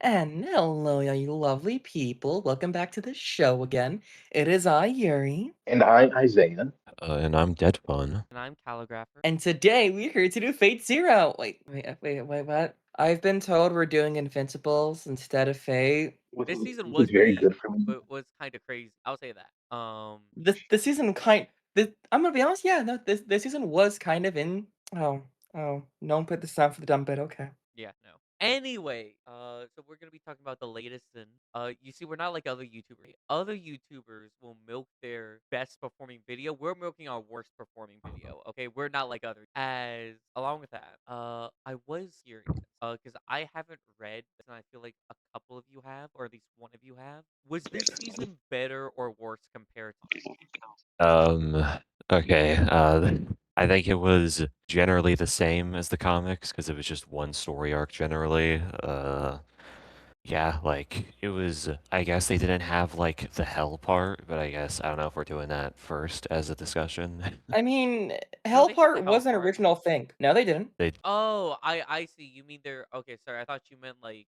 And hello, you lovely people. Welcome back to the show again. It is I, Yuri. And I, Isiah. And I'm DeadFun. And I'm Clalagraphor. And today we're here to do Fate Zero. Wait, what? I've been told we're doing Invincibles instead of Fate. This season Which was was very pretty, good for me. was kind of crazy. I'll say that. The season I'm gonna be honest, yeah, no, this season was kind of in. Oh, no one put this down for the dumb bit, okay. Yeah, no. Anyway, so we're gonna be talking about the latest in. You see, we're not like other YouTubers. Other YouTubers will milk their best performing video. We're milking our worst performing video. Okay, we're not like others. As along with that, I was curious, because I haven't read, and I feel like a couple of you have, or at least one of you have. Was this season better or worse compared to? Um, okay, I think it was generally the same as the comics because it was just one story arc generally. Yeah, like it was. I guess they didn't have like the hell part, but I guess I don't know if we're doing that first as a discussion. I mean, No, Hell they had the Part hell was an part. original thing. No, they didn't. They Oh, I see. You mean they're okay. Sorry, I thought you meant like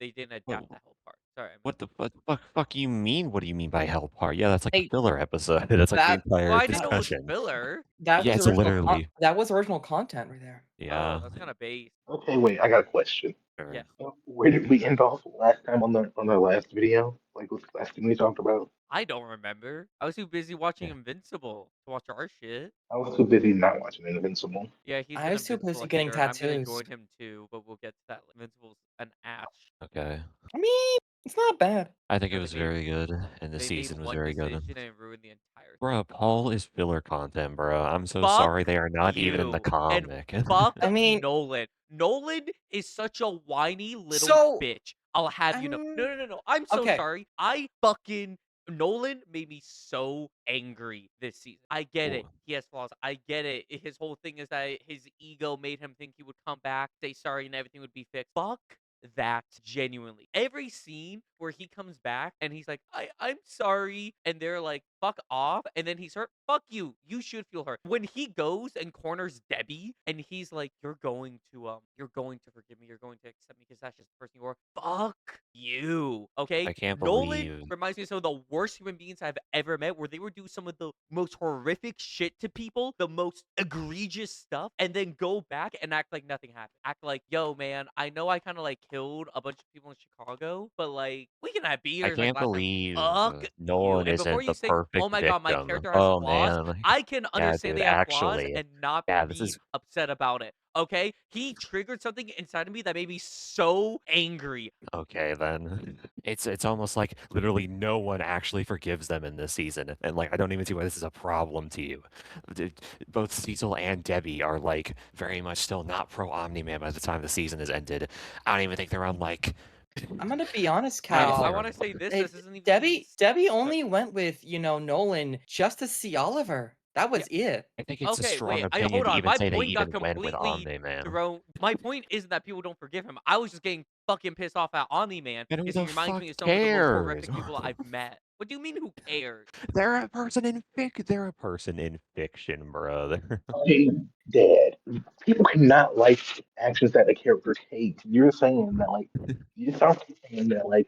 they didn't what, adapt the hell part. Sorry, I what the fuck you mean? What do you mean by hell part? Yeah, that's like a Hey, filler episode. That's like the that well, entire I didn't that know it was discussion. filler. that Yeah, was it's original. literally That was original content right there. Oh, yeah. that's kind of base. Okay, wait, I got a question. Yes. Sure. Where did we end off last time on the last video? Like what's the last thing we talked about? I don't remember. I was too busy watching Yeah. Invincible to watch our shit. I was too busy not watching Invincible. Yeah, he's I an was too Invincible busy getting hater. I'm gonna tattoos. join him too, but we'll get to that. Invincible's an ash. Okay. I mean, it's not bad. I think it No, was very good, and the they made season was one very good. decision and it ruined the entire thing. Bruh, Paul is filler content, bruh. I'm so sorry Fuck they are not even in the you and comic. fuck I mean, Nolan. Nolan is such a whiny little so, bitch. I'll have you know. No, um, no, no, no. I'm so okay. sorry. I fucking Nolan made me so angry this season. I get it. Ooh, He has flaws. I get it. His whole thing is that his ego made him think he would come back, say sorry, and everything would be fixed. Fuck that genuinely. Every scene where he comes back and he's like, I'm sorry, and they're like, fuck off, and then he's hurt, fuck you. You should feel hurt. When he goes and corners Debbie and he's like, you're going to forgive me, you're going to accept me because that's just the person you are. Fuck you. Okay? I can't Nolan believe. reminds me of some of the worst human beings I've ever met, where they would do some of the most horrific shit to people, the most egregious stuff, and then go back and act like nothing happened. Act like, yo, man, I know I kind of like killed a bunch of people in Chicago, but like, we can have I beers like can't last time. believe Fuck you. Nolan And before isn't you the say, oh perfect my god, my victim. character has Oh flaws, man, I can yeah, understand dude. they have flaws Actually, and not yeah, this be is. upset about it. Okay? He triggered something inside of me that made me so angry. Okay, then. It's almost like literally no one actually forgives them in this season, and like I don't even see why this is a problem to you. D- Both Cecil and Debbie are like very much still not pro Omni-Man by the time the season is ended. I don't even think they're on like. I'm gonna be honest, I don't guess I they're Cal. want on. to say this. Hey, This isn't even the. Debbie Sorry. only went with, Nolan just to see Oliver. That Yeah. was it. I think it's a Okay, strong wait. opinion Hold to on. even My say they point got even went with completely Omni-Man. thrown. My point isn't that people don't forgive him. I was just getting fucking pissed off at Omni-Man And who because he the reminds fuck me of some of the most cares? horrific people I've met. What do you mean, who cares? They're a person in fiction, brother. Hey, Dad, people cannot like actions that a character takes. You're saying that like you sound saying that like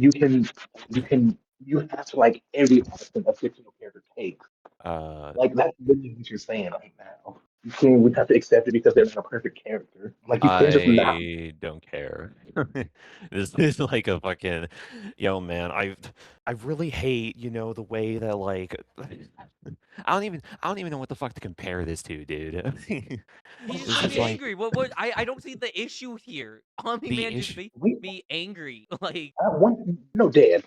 you have to like every action a fictional character takes. Uh, Like that's literally what you're saying right now. You saying we have to accept it because they're not a perfect character. Like you can't just not. I don't care. This is like a fucking yo man. I really hate, the way that like I don't even know what the fuck to compare this to, dude. He just This made is me like angry. What? I don't see the issue here. the Omni-Man just issue. made We me angry. Like, one no Dad.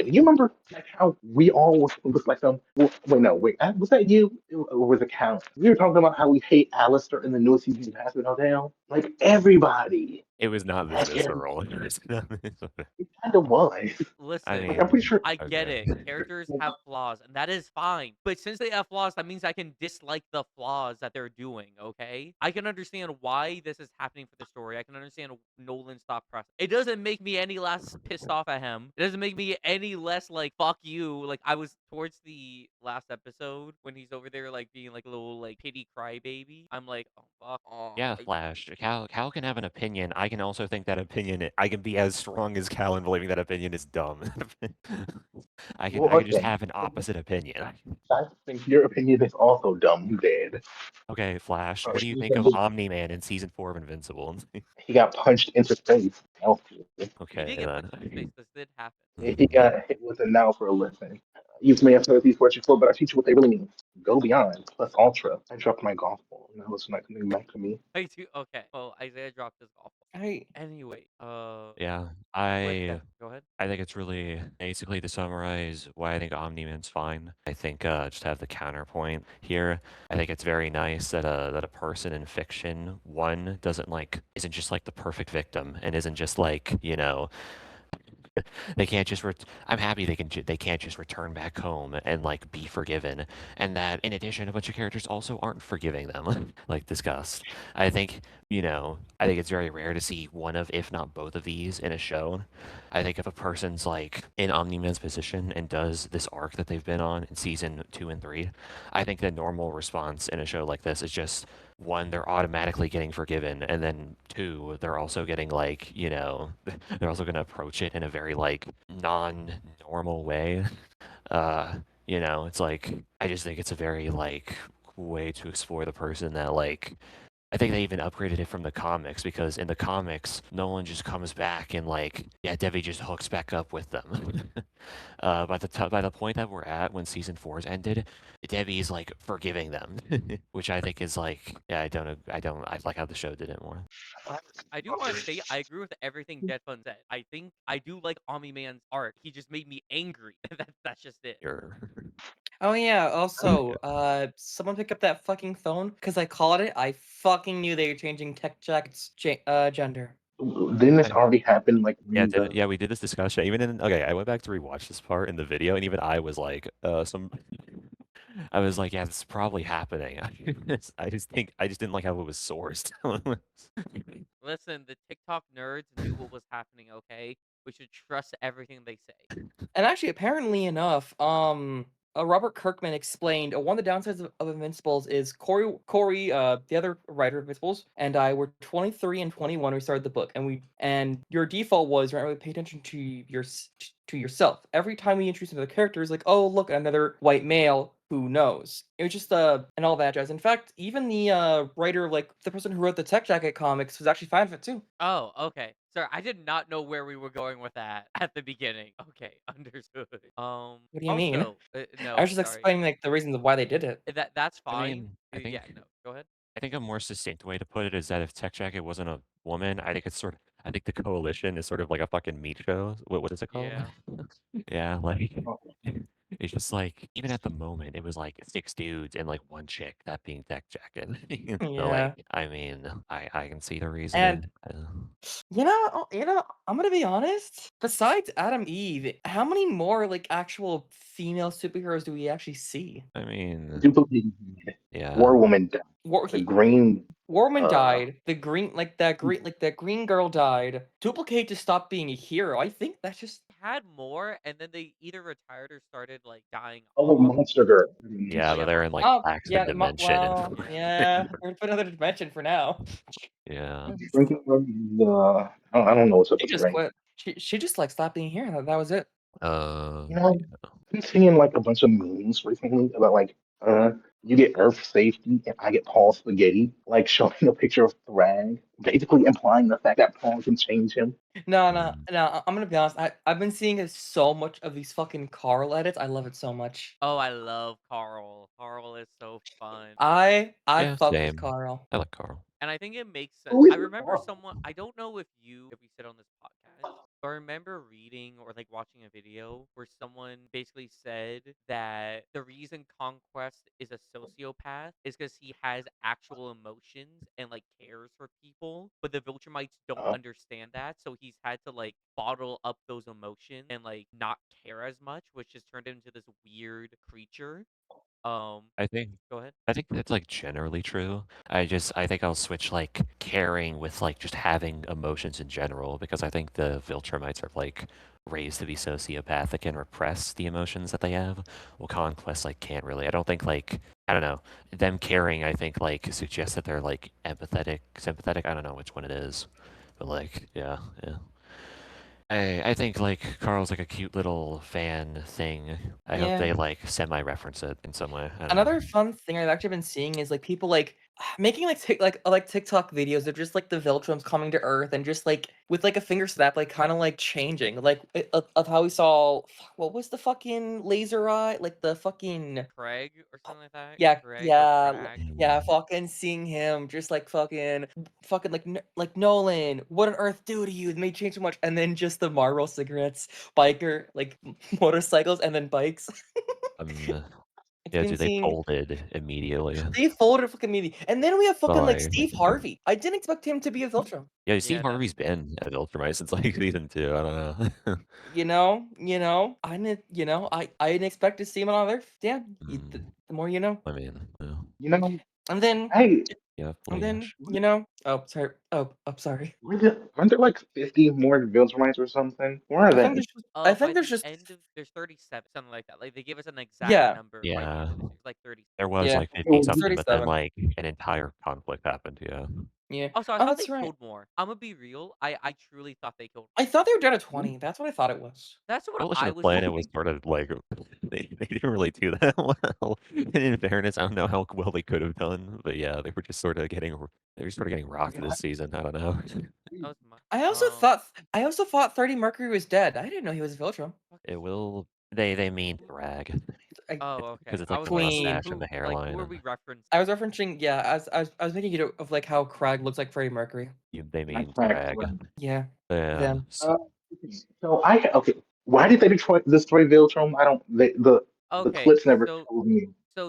You remember like how we all was like wait no wait was that you or was it Count? We were talking about how we hate Alistair in the newest season of Hazard Hotel. Like everybody, It was not this like visceral. It was not it kind of was. I listen. Like I'm pretty mean, sure. I get okay. it. Characters have flaws, and that is fine. But since they have flaws, that means I can dislike the flaws that they're doing, okay? I can understand why this is happening for the story. I can understand Nolan's thought process. It doesn't make me any less pissed off at him. It doesn't make me any less like, fuck you. Like, I was towards the last episode when he's over there like being like a little like pity crybaby. I'm like, oh fuck. Yeah, Flash. Cal can have an opinion. I can also think that opinion. I can be as strong as Cal in believing that opinion is dumb. Well, I can just okay. have an opposite opinion. I think your opinion is also dumb, Dad. Okay, Flash. What do you think of Recently, Omni-Man in season 4 of Invincible? he got punched into space. That was cool. He Okay did get punched in the face. then. This did happen. He got hit with a now for a lesson. Use may have heard these words before, but I teach you what they really mean. Go beyond, plus ultra. I dropped my golf ball. Now it's not coming back to me. I do. Okay. Well, Isiah dropped his golf ball. I Anyway, Yeah, yeah, go ahead. I think it's really basically to summarize why I think Omni-Man's fine. I think just to have the counterpoint here. I think it's very nice that a person in fiction one doesn't like isn't just like the perfect victim and isn't just like they can't just I'm happy they can't just return back home and like be forgiven, and that in addition a bunch of characters also aren't forgiving them like discussed. I think I think it's very rare to see one of if not both of these in a show. I think if a person's like in Omni-Man's position and does this arc that they've been on in season 2 and 3, I think the normal response in a show like this is just one, they're automatically getting forgiven, and then two, they're also getting like, they're also going to approach it in a very like non-normal way. It's like I just think it's a very like way to explore the person that like I think they even upgraded it from the comics because in the comics, Nolan just comes back and like, yeah, Debbie just hooks back up with them. By the point that we're at when season 4's ended, Debbie's like forgiving them, which I think is like, yeah, I like how the show did it more. I do want to say I agree with everything DeadFun said. I think I do like Omni-Man's art. He just made me angry. That's just it. You're, Oh yeah, also, someone pick up that fucking phone because I called it. I fucking knew they were changing Tech Jack's gender. Didn't this already happen? Like, yeah, we did this discussion. Okay, I went back to rewatch this part in the video, and even I was like, I was like, yeah, this is probably happening. I just didn't like how it was sourced. Listen, the TikTok nerds knew what was happening, okay? We should trust everything they say. And actually, apparently enough, Robert Kirkman explained one of the downsides of Invincibles is Corey, the other writer of Invincibles, and I were 23 and 21 when we started the book, and your default was you don't really pay attention to yourself. Every time we introduce another character, it's like, oh look, another white male. Who knows? It was just and all that jazz. In fact, even the writer, like the person who wrote the Tech Jacket comics, was actually fine with it too. Oh, okay. Sorry, I did not know where we were going with that at the beginning. Okay, understood. What do you mean? Also, I no, was just sorry. explaining like the reasons of why they did it. That's I fine. mean, I Yeah, think no, go ahead. I think a more succinct way to put it is that if Tech Jacket wasn't a woman, I think the coalition is sort of like a fucking meat show. What is it called? Yeah. Yeah, like it's just like even at the moment it was like 6 dudes and like one chick, that being Tech Jacket. So Yeah. like I mean, I can see the And reasoning. I'm gonna be honest. Besides Adam Eve, how many more like actual female superheroes do we actually see? I mean, Dupli-Kate, yeah. War Woman, War the he Green. Warman Uh, died. The green like that green girl died. Duplicate just stopped being a hero. I think that's just Had more, and then they either retired or started like dying oh, off. Monster Girl. Yeah, Oh but yeah, they're in like oh Blackspin yeah. dimension Well, and yeah. We're gonna put another dimension for now. yeah. Drinking from the. I don't know what's up She with the just drink. quit. She just like stopped being here. That was it. You know, I've been seeing like a bunch of memes recently about like, uh, you get Earth safety and I get Paul Spaghetti, like showing a picture of Thrag, basically implying the fact that Paul can change him. No, no, Mm. no. I'm gonna be honest. I've been seeing so much of these fucking Carl edits. I love it so much. Oh, I love Carl. Carl is so fun. I Yeah, fuck with same. Carl. I like Carl. And I think it makes sense. Who I is remember Paul? someone, I don't know if we said on this podcast, but I remember reading or like watching a video where someone basically said that the reason Conquest is a sociopath is because he has actual emotions and like cares for people, but the Viltrumites don't Uh, understand that. So he's had to like bottle up those emotions and like not care as much, which just turned him into this weird creature. I think Go ahead. I think that's like generally true. I think I'll switch like caring with like just having emotions in general because I think the Viltrumites are like raised to be sociopathic and repress the emotions that they have. Well, Conquest like can't really. I don't think like I don't know. Them caring I think like suggests that they're like empathetic, sympathetic. I don't know which one it is. But like yeah, yeah. I think like Carl's like a cute little fan thing. I hope Yeah. they like semi-reference it in some way. I don't know. Another fun thing I've actually been seeing is like people like making like TikTok videos of just like the Viltrums coming to Earth and just like with like a finger snap, like kind of like changing, like of how we saw what was the fucking laser eye, like the fucking Craig or something like that. yeah, Craig or yeah, Crag. yeah, Mm, fucking seeing him just like fucking like like Nolan, what on earth do to you? It made change so much, and then just the Marlboro cigarettes, biker like motorcycles, and then bikes. Um, I've yeah, been dude, they seeing folded immediately. they folded fucking immediately, and then we have But fucking like like, Steve Harvey. I didn't expect him to be a Viltrum. yeah, Steve Yeah, that's Harvey's been at Viltrumite since like season 2. I don't know. I didn't, I didn't expect to see him on other. Yeah, Mm, the more you know, I mean, yeah, You know, and then hey, yeah, and then Flash. oh sorry, oh I'm sorry. aren't there like 50 more Viltrumites or something? Where are I think they? there's just, I by think there's the just end of there's 37, something like that. Like they give us an exact yeah, number right Yeah, before it's like 30. there was yeah, like It 50 was, something, but then 37. like an entire conflict happened. Yeah, Yeah. Also, I Oh, thought they that's right. killed more. I'm gonna be real. I truly thought they killed. I thought they were down to 20. That's what I thought it was. That's what Coalition I of was Planet was thinking. sort of like they didn't really do that well. And in fairness, I don't know how well they could have done, but yeah, they were just sort of getting rocked this season. I don't know. That was my I also thought 30 Mercury was dead. I didn't know he was a Viltrum. fuck It is will. They mean drag. I, Oh, Because okay. it's I like was the like, who Queen. mustache and who the like who hairline, are and we referencing? I was referencing, yeah, I was making it of like how Crag looks like Freddie Mercury. they I mean cracked. drag. Yeah, Yeah. them. Uh, so okay. Why did they destroy Viltrum? I don't. The Okay, clips never so told me.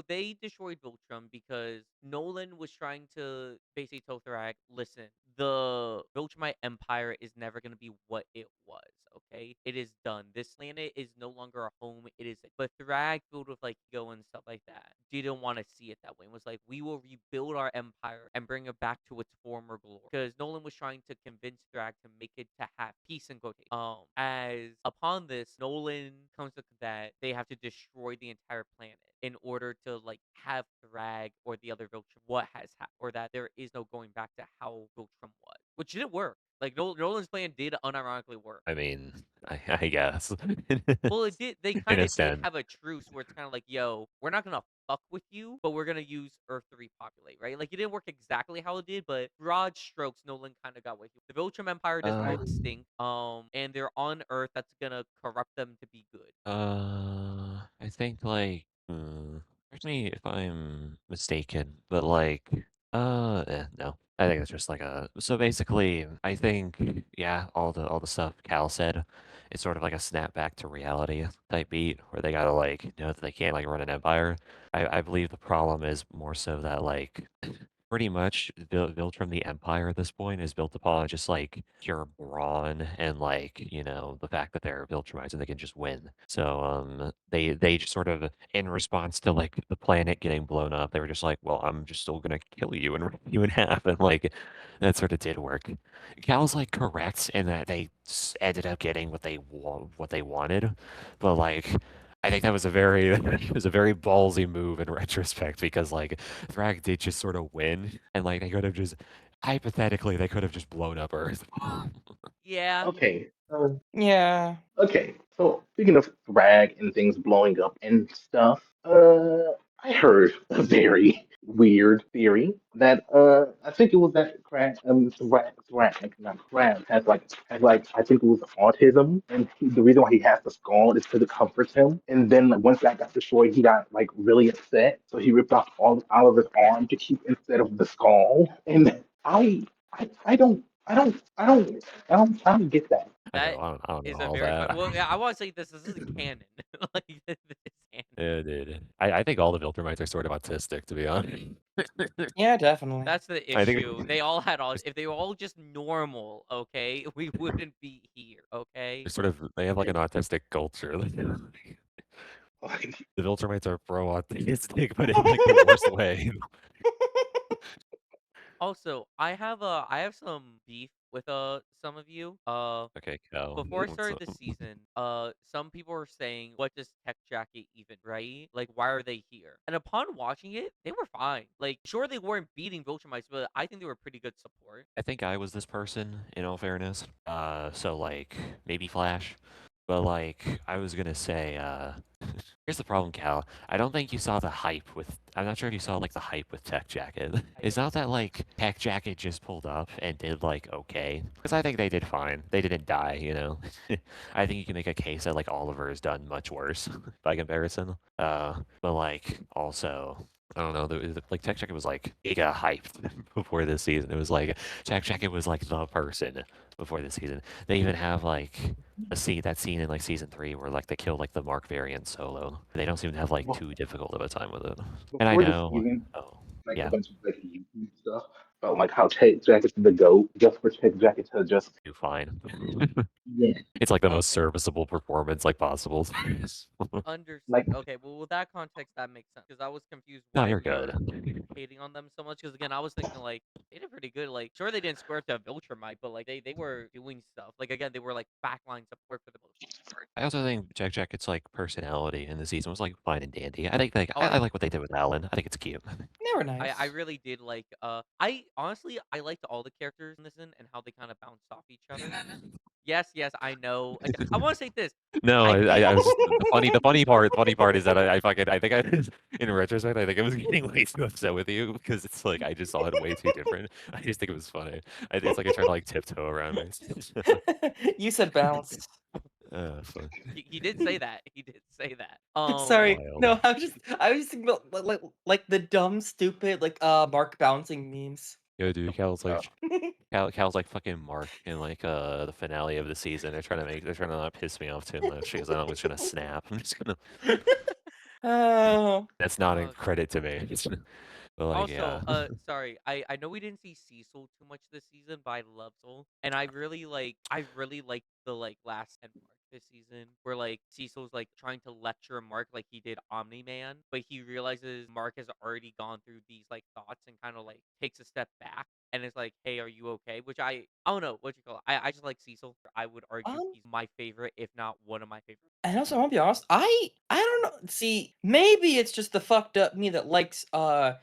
they destroyed Viltrum because Nolan was trying to basically tell Thrag, listen, the Viltrumite Empire is never going to be what it was, okay? It is done. This planet is no longer a home. It is. But Thrag, filled with like ego and stuff like that, didn't want to see it that way. And was like, we will rebuild our empire and bring it back to its former glory. Because Nolan was trying to convince Thrag to make it to have peace and quotation. As upon this, Nolan comes to that they have to destroy the entire planet in order to like have Thrag or the other Viltrum what has happened, or that there is no going back to how Viltrum was, which didn't work. Like Nolan's plan did unironically work. I mean, I guess. Well, it did. They In kind a of did sense. have a truce where it's kind of like, yo, we're not gonna fuck with you, but we're gonna use Earth to repopulate, right? Like it didn't work exactly how it did, but broad strokes, Nolan kind of got with you. The Viltrum Empire doesn't go Uh, extinct, and they're on Earth that's gonna corrupt them to be good. I think like, correct me if I'm mistaken, but like, no. I think it's just like a. So basically, I think, yeah, all the stuff Cal said, it's sort of like a snapback to reality type beat, where they gotta like know that they can't like run an empire. I believe the problem is more so that like pretty much Viltrum the Empire at this point is built upon just like pure brawn and like, the fact that they're Viltrumites and they can just win. So they just sort of in response to like the planet getting blown up, they were just like, well, I'm just still gonna kill you and rip you in half, and like that sort of did work. Cal's like correct in that they ended up getting what they wanted, but like I think that was a very it was a very ballsy move in retrospect because like Thrag did just sort of win, and like they could have just hypothetically they could have just blown up Earth. Yeah, Okay. Yeah. Okay, so speaking of drag and things blowing up and stuff, I heard a very weird theory that I think it was that not Crab has like I think it was autism, and the reason why he has the skull is because it comforts him. And then like, once that got destroyed, he got like really upset, so he ripped off all out of his arm to keep instead of the skull. And I don't I don't I don't I don't get that. I know that I don't know is a all very that. fun. Well, yeah, I want to say this isn't canon. Like this is canon. Yeah, dude. I think all the Viltrumites are sort of autistic, to be honest. Yeah, definitely. That's the I think issue. They all had all. If they were all just normal, okay, we wouldn't be here. Okay. they have like an autistic culture. Like, The Viltrumites are pro-autistic, but in like the worst way. Also, I have some beef with some of you. Okay, Cal. Before I What's started up? the season, some people were saying, "What does Tech Jacket even right? Like, why are they here?" And upon watching it, they were fine. Like, sure they weren't beating Viltrumites, but I think they were pretty good support. I think I was this person, in all fairness. So like maybe Flash, but like I was gonna say, here's the problem, Cal. I don't think you saw the hype with. I'm not sure if you saw like the hype with Tech Jacket. It's not that like Tech Jacket just pulled up and did like okay, because I think they did fine. They didn't die, you know. I think you can make a case that like Oliver has done much worse by comparison. But like also. I don't know. Like Tech Jacket was like giga hyped before this season. It was like Tech Jacket was like the person before this season. They even have like that scene in like season 3 where like they kill like the Mark variant solo. They don't seem to have like well, too difficult of a time with it. And I before the know, season, oh like a yeah, bunch of like YouTube stuff about like how Tech Jacket's the GOAT, just for Tech Jacket to just do fine. yeah, It's like the most Okay. serviceable performance like possible. like Understood. Okay, well, with that context, that makes sense because I was confused No, why you're we good. were hating on them so much. Because again, I was thinking like they did pretty good. Like, sure they didn't square up to Viltrumite, but like they were doing stuff. Like again, they were like backline support for the most part. I also think Jack Jacket's like personality in the season was like fine and dandy. I think like Oh, I like what they did with Alan. I think it's cute. They were I nice. really did like I honestly I liked all the characters in this and how they kind of bounced off each other. Yes, yes, I know. Like, I want to say this. No, I I did. was just the funny part is that I think I in retrospect I think I was getting way too upset with you because it's like I just saw it way too different. I just think it was funny. It's like I tried to like tiptoe around me. You said bounce. Fuck. He did say that. He did say that. Sorry. Wild. No, I was just thinking about like the dumb, stupid Mark bouncing memes. Yo, dude, uh, Cal's like fucking Mark in like the finale of the season. They're trying to not piss me off too much because I'm just gonna snap. I'm just gonna. Oh. That's not a uh, credit to me. But like, Also, yeah. sorry, I know we didn't see Cecil too much this season, but I love Soul, and I really like the like last 10 part this season where like Cecil's like trying to lecture Mark like he did Omni-Man, but he realizes Mark has already gone through these like thoughts and kind of like takes a step back and it's like, hey, are you okay? Which I don't know what you call it. I just like Cecil. I would argue Um, he's my favorite, if not one of my favorites. and also, I want to be honest. I don't know. See, maybe it's just the fucked up me that likes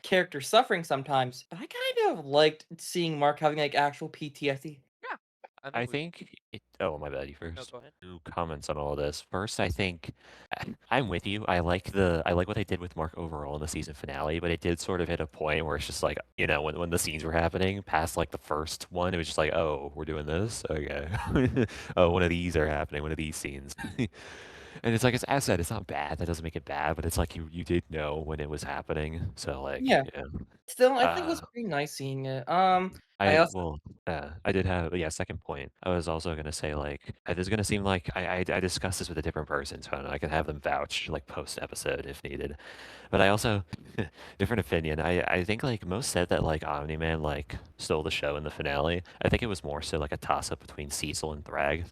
character suffering sometimes. But I kind of liked seeing Mark having like actual PTSD. Yeah, I I think we. think it. Oh, my bad. You No, first. go ahead. Two comments on all of this. First, I think I'm with you. I like what they did with Mark overall in the season finale, but it did sort of hit a point where it's just like when the scenes were happening past like the first one, it was just like, oh, we're doing this. Okay. Oh, one of these are happening. One of these scenes. And it's like as I said, it's not bad. That doesn't make it bad, but it's like you did know when it was happening. So like Yeah. yeah. Still, I think it Uh, was pretty nice seeing it. I I also well, I did have yeah. Second point, I was also gonna say like it is gonna seem like I discussed this with a different person, so I can have them vouch like post episode if needed. But I also different opinion. I think like most said that like Omni Man like stole the show in the finale. I think it was more so like a toss up between Cecil and Thrag.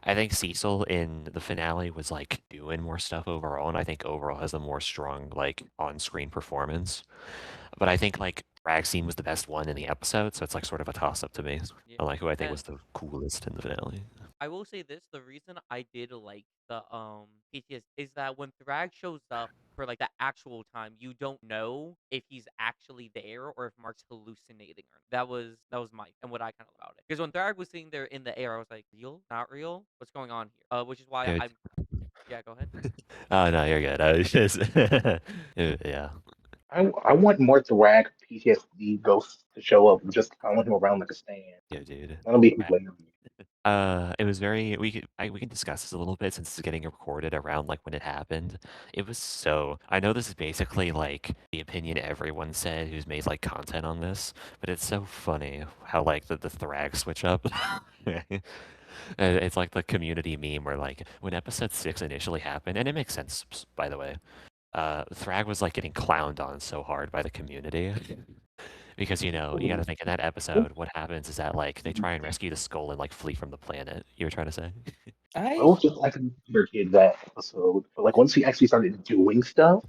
I think Cecil in the finale was like doing more stuff overall, and I think overall has a more strong like on screen performance. But I think like Ragstein was the best one in the episode, so it's like sort of a toss up to me. Yeah. I like who I think And was the coolest in the finale. I will say this: the reason I did like the PTS is that when Thrag shows up for like the actual time, you don't know if he's actually there or if Mark's hallucinating. Or that was my and what I kind of about it. Because when Thrag was sitting there in the air, I was like, real, not real. What's going on here? Which is why Yeah, I'm. Yeah, go ahead. oh no, you're good. I was just yeah. I want more Thrag PTSD ghosts to show up. Just I want him around like a stand. Yeah, dude. That'll be hilarious. It was very we can discuss this a little bit since it's getting recorded around like when it happened. It was so I know this is basically like the opinion everyone said who's made like content on this, but it's so funny how like the Thrag switch up. It's like the community meme where like when episode 6 initially happened, and it makes sense by the way. Thrag was like getting clowned on so hard by the community. Because, you gotta think in that episode, what happens is that, like, they try and rescue the skull and, like, flee from the planet. You were trying to say? I was just like a weird kid that episode. But like once he actually started doing stuff,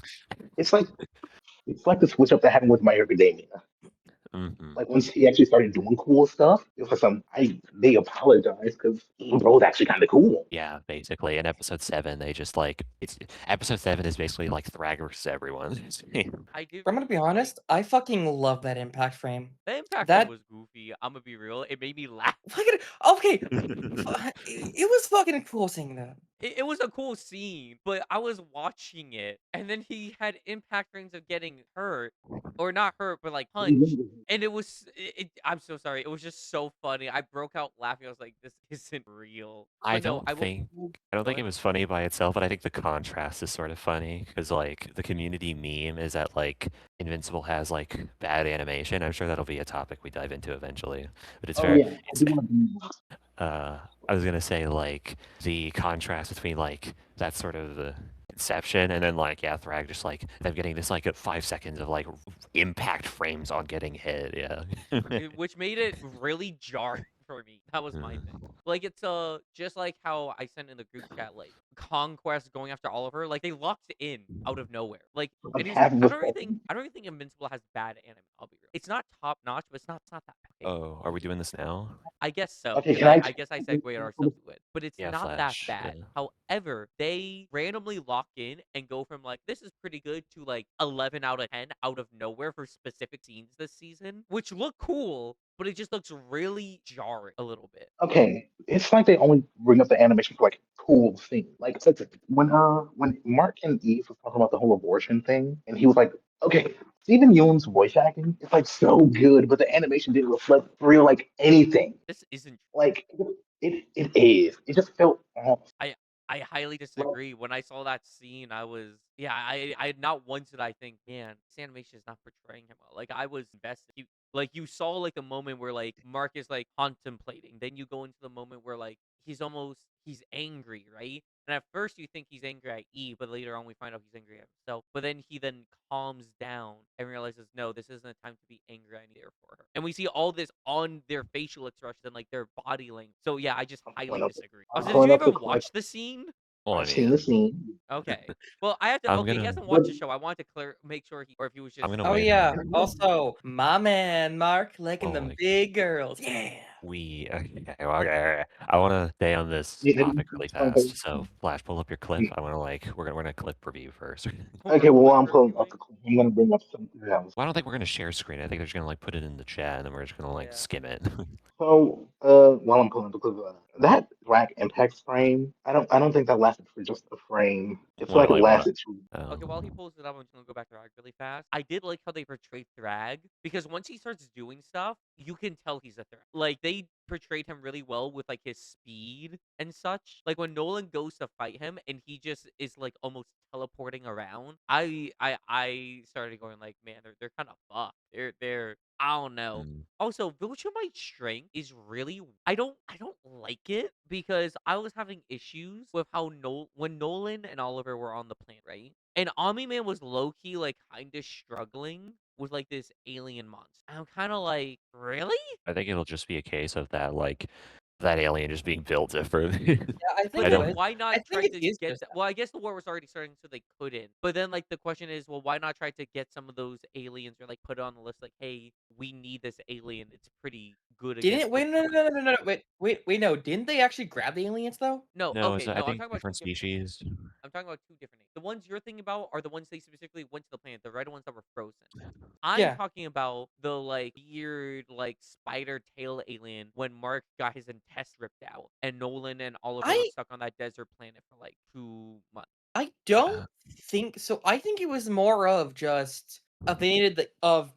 it's like it's like the switch up that happened with My Hero Academia. Hmm. Like once he actually started doing cool stuff, it was like they apologized because bro was actually kind of cool. Yeah, basically. In episode 7, they just like it's episode 7 is basically like Thrag versus everyone. I do. I'm gonna be honest, I fucking love that impact frame. The impact frame That was goofy. I'm gonna be real. It made me laugh. fucking okay. It was fucking cool seeing that. It was a cool scene, but I was watching it, and then he had impact rings of getting hurt, or not hurt, but like punched, and it was. I'm so sorry. It was just so funny. I broke out laughing. I was like, "This isn't real." I But no, don't I will. think I don't Go think it ahead. was funny by itself, but I think the contrast is sort of funny because like the community meme is that like Invincible has like bad animation. I'm sure that'll be a topic we dive into eventually. But it's Oh very yeah, I it's do want to be. I was gonna say like the contrast between like that sort of conception and then like yeah, Thrag just like them getting this like 5 seconds of like impact frames on getting hit. Yeah. Which made it really jarring for me. That was my thing. Like it's just like how I sent in the group chat, like Conquest going after Oliver, like they locked in out of nowhere. Like Like it is. half of a second. I don't even think Invincible has bad anime. I'll be real. It's not top notch, but it's not that bad. Okay? Oh, are we doing this now? I guess so, Okay, because can I? I guess I segued ourselves to it, but it's Yeah, not that Flash. bad. Yeah. However, they randomly lock in and go from like this is pretty good to like 11 out of 10 out of nowhere for specific scenes this season, which look cool, but it just looks really jarring a little bit. Okay, it's like they only bring up the animation for like cool things. Like it's like when Mark and Eve was talking about the whole abortion thing, and he was like, okay, Stephen Yeun's voice acting is like so good, but the animation didn't reflect real like anything. This isn't. Like it is. It just felt off. I I highly Like, disagree. When I saw that scene, I was yeah. I not once did I think, man, this animation is not portraying him well. Like I was invested. Like you saw like the moment where like Mark is like contemplating. Then you go into the moment where like he's angry, right? And at first you think he's angry at Eve, but later on we find out he's angry at himself. But then he then calms down and realizes, no, this isn't a time to be angry. I need there for her. And we see all this on their facial expressions and like their body language. So yeah, I just I'm highly pulling up. disagree. I'm Also, did pulling you up the even clip. watch the scene? Well, I I've seen the mean, scene. Okay. Well, I have to. I'm Okay, he gonna hasn't But watched the show. I wanted to make sure he, or if he was I'm just. gonna Oh wait yeah. on Also, my man Mark liking well them like big girls. Yeah. we okay. I want to stay on this yeah, topic really fast. So Flash, pull up your clip. I want to like we're gonna clip review first. okay, well, Clip I'm pulling up reviewing. the clip. I'm gonna bring up something else. Well, I don't think we're gonna share screen. I think they're just gonna like put it in the chat and then we're just gonna like Yeah. skim it. So, while I'm pulling up the clip, that Black Impact frame, I don't think that lasted for just a frame. It's like it Literally what? lasted too. Okay, while he Um, pulls it up, I'm just gonna go back to Thrag really fast. I did like how they portrayed Thrag because once he starts doing stuff, you can tell he's a threat. Like they portrayed him really well with like his speed and such. Like when Nolan goes to fight him and he just is like almost teleporting around. I started going like, man, they're kind of fucked. They're I don't know. mm, Also, Viltrumite strength is really I don't like it because I was having issues with how when Nolan and Oliver were on the planet, right? And Omni-Man was low key like kind of struggling with like this alien monster. I'm kind of like, really? I think it'll just be a case of that like that alien just being built differently. Yeah, I But think I it then don't. was. why I not think try it to is get just well, I guess the war was already starting so they couldn't. But then like the question is, well, why not try to get some of those aliens or like put it on the list like, hey, we need this alien. It's pretty good against didn't the wait no wait no, didn't they actually grab the aliens though? No, No, okay, I no, I'm think talking about two different different things. species. I'm talking about two different things. The ones you're thinking about are the ones they specifically went to the planet, the red ones that were frozen. I'm Yeah. talking about the like weird like spider tail alien when Mark got his intestine ripped out and Nolan and Oliver were I stuck on that desert planet for like 2 months. I don't Uh, think so. I think it was more of just they needed the of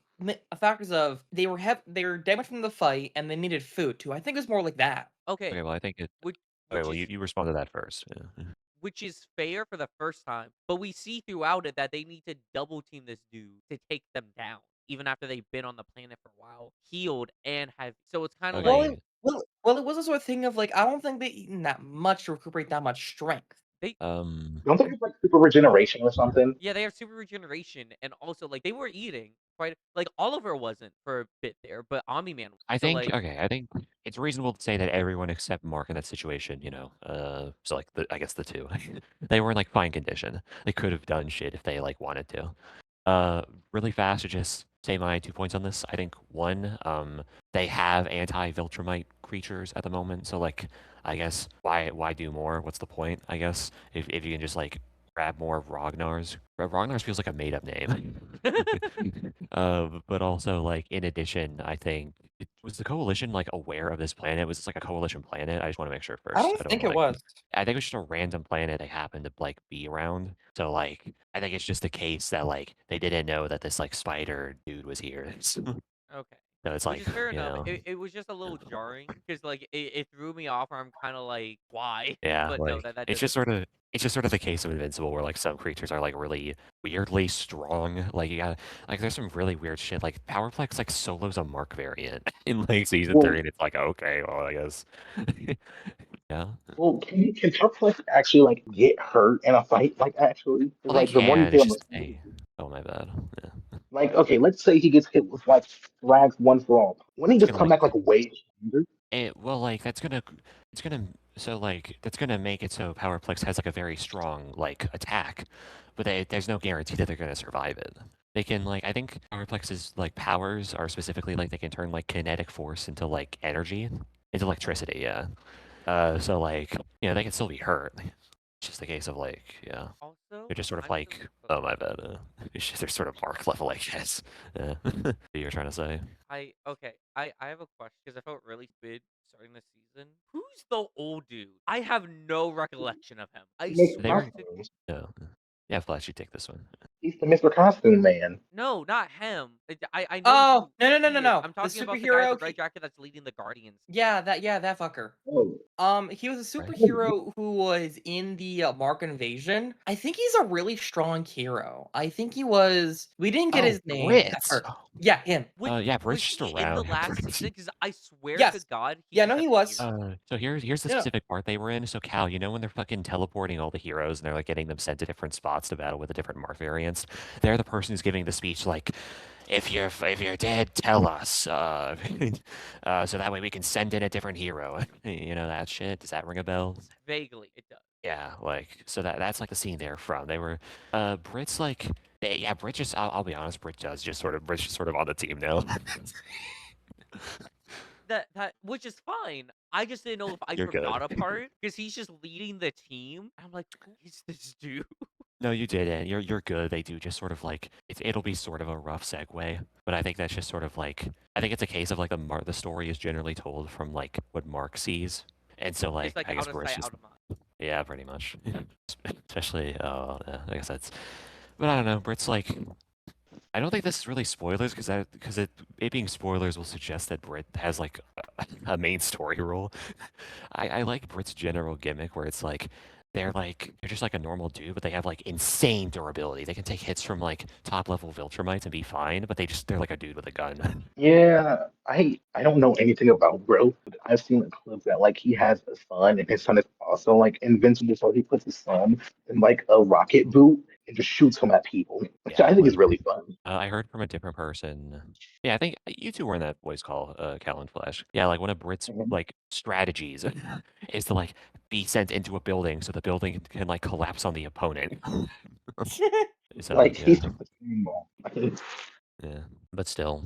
factors of they were damaged from the fight and they needed food too. I think it was more like that. Okay, okay, well I think it. which Okay, which well is you respond to that first. Yeah. which is fair for the first time, but we see throughout it that they need to double team this dude to take them down, even after they've been on the planet for a while, healed and have. So it's kind of Well, like Okay. it was a sort of thing of like I don't think they eaten that much to recuperate that much strength. they Um. Don't they have like super regeneration or something? yeah, they have super regeneration, and also like they were eating, quite like Oliver wasn't for a bit there, but Omni-Man. I So think like okay, I think it's reasonable to say that everyone except Mark in that situation, so like I guess the two, they were in like fine condition. They could have done shit if they like wanted to. Really fast to just say my 2 points on this. I think one, they have anti-Viltrumite creatures at the moment, so like I guess why do more? What's the point? I guess if you can just like grab more of Ragnar's. Ragnar's feels like a made up name. But also like in addition, I think was the coalition like aware of this planet? Was this like a coalition planet? I just want to make sure I first. don't I don't think want it to like was. I think it was just a random planet they happened to like be around. So like I think it's just the case that like they didn't know that this like spider dude was here. So okay. it's Which like, is fair you enough. know, It was just a little jarring because like it threw me off. Where I'm kind of like, why? yeah, But no, like that it's doesn't. just sort of the case of Invincible where like some creatures are like really weirdly strong. Like you got like there's some really weird shit. Like Powerplex like solos a Mark variant in like season Well, 3, and it's like okay, well I guess. Yeah. well, can Turflex actually like get hurt in a fight? Like actually, 'cause, Well, they like the more you can. see It's him, just a. Oh my bad. Yeah. like okay, let's say he gets hit with like Rags one for all. Wouldn't he It's just gonna come like back like way stronger? well like it's gonna so like that's gonna make it so Powerplex has like a very strong like attack, but there's no guarantee that they're gonna survive it. They can like I think Powerplex's like powers are specifically like they can turn like kinetic force into like energy, into electricity. Yeah. So like they can still be hurt. It's just a case of like yeah. Also, They're just sort of I'm so like, oh my bad. It's just, they're sort of Mark level, I guess. Yeah. What you're trying to say? okay. I have a question because I felt really stupid starting the season. Who's the old dude? I have no recollection of him. I He makes They swear were to costumes. no. Yeah, Flash, you take this one. He's the Mr. Costume Man. no, not him. I know Oh, who no, he is. no. I'm The talking about the guy with the superhero. red jacket that's leading the Guardians. Yeah, that fucker. Oh, He was a Right? superhero who was in the Mark invasion. I think he's a really strong hero. I think he was. We didn't get Oh, his name at Brits. first. Yeah, him. Yeah, Was Brit's just he in the around. last season? Because I swear to Yes. God, he Yeah, just no, he appeared. was. So here's the Yeah. specific part they were in. So Cal, when they're fucking teleporting all the heroes and they're like getting them sent to different spots to battle with the different Mark variants, they're the person who's giving the speech like, if you're dead, tell us. So that way we can send in a different hero. You know that shit. Does that ring a bell? Vaguely, it does. Yeah, like so that's like the scene they're from. They were Brit's like yeah, Brit just I'll be honest, Brit's just sort of on the team now. That which is fine. I just didn't know if I You're good. forgot a part because he's just leading the team. I'm like, who is this dude? No, you didn't. You're good. They do just sort of like it'll be sort of a rough segue, but I think that's just sort of like I think it's a case of like the story is generally told from like what Mark sees, and so Just like like I guess out of Brit's sight, just out of mind. yeah, pretty much. Especially yeah, I guess that's but I don't know. Brit's like I don't think this is really spoilers because it being spoilers will suggest that Brit has like a main story role. I like Brit's general gimmick where it's like they're just like a normal dude, but they have like insane durability. They can take hits from like top level Viltrumites and be fine, but they're like a dude with a gun. yeah. I don't know anything about Bro, but I've seen the clips that like he has a son, and his son is also like invincible, so he puts his son in like a rocket boot and just shoots him at people, which Yeah, I think is like really fun. I heard from a different person. Yeah, I think you two were in that voice call, Cal and Flash. Yeah, like one of Brit's Mhm. like strategies is to like be sent into a building so the building can like collapse on the opponent. So Like yeah, he's just a cannonball. yeah. But still,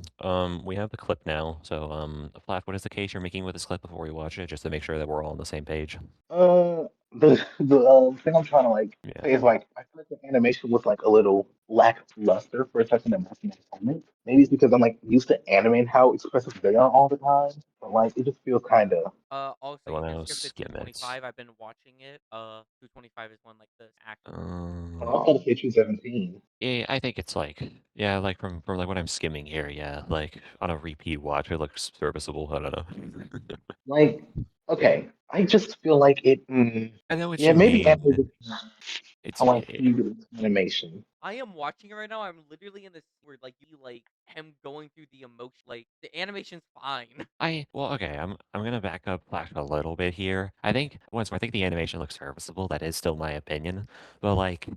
we have the clip now. So Flash, what is the case you're making with this clip before we watch it, just to make sure that we're all on the same page? The thing I'm trying to like Yeah. say is like I feel like the animation was like a little lackluster for such an emotional moment. Maybe it's because I'm like used to animating how expressive they are all the time, but like it just feels kind of. Also, The you one can that skip to was gimmicks. 225. I've been watching it. 225 is when like the act. I Um, also hit you 17. yeah, I think it's like yeah, like from like what I'm skimming here, yeah, like on a repeat watch, it looks serviceable. I don't know. Like, okay, I just feel like it. I know what Yeah, you maybe mean. anime is not It's how I feel animation. I am watching it right now. I'm literally in this where like you like him going through the emotion. Like the animation's fine. well, okay, I'm gonna back up Flash a little bit here. I think once more, I think the animation looks serviceable. That is still my opinion, but like,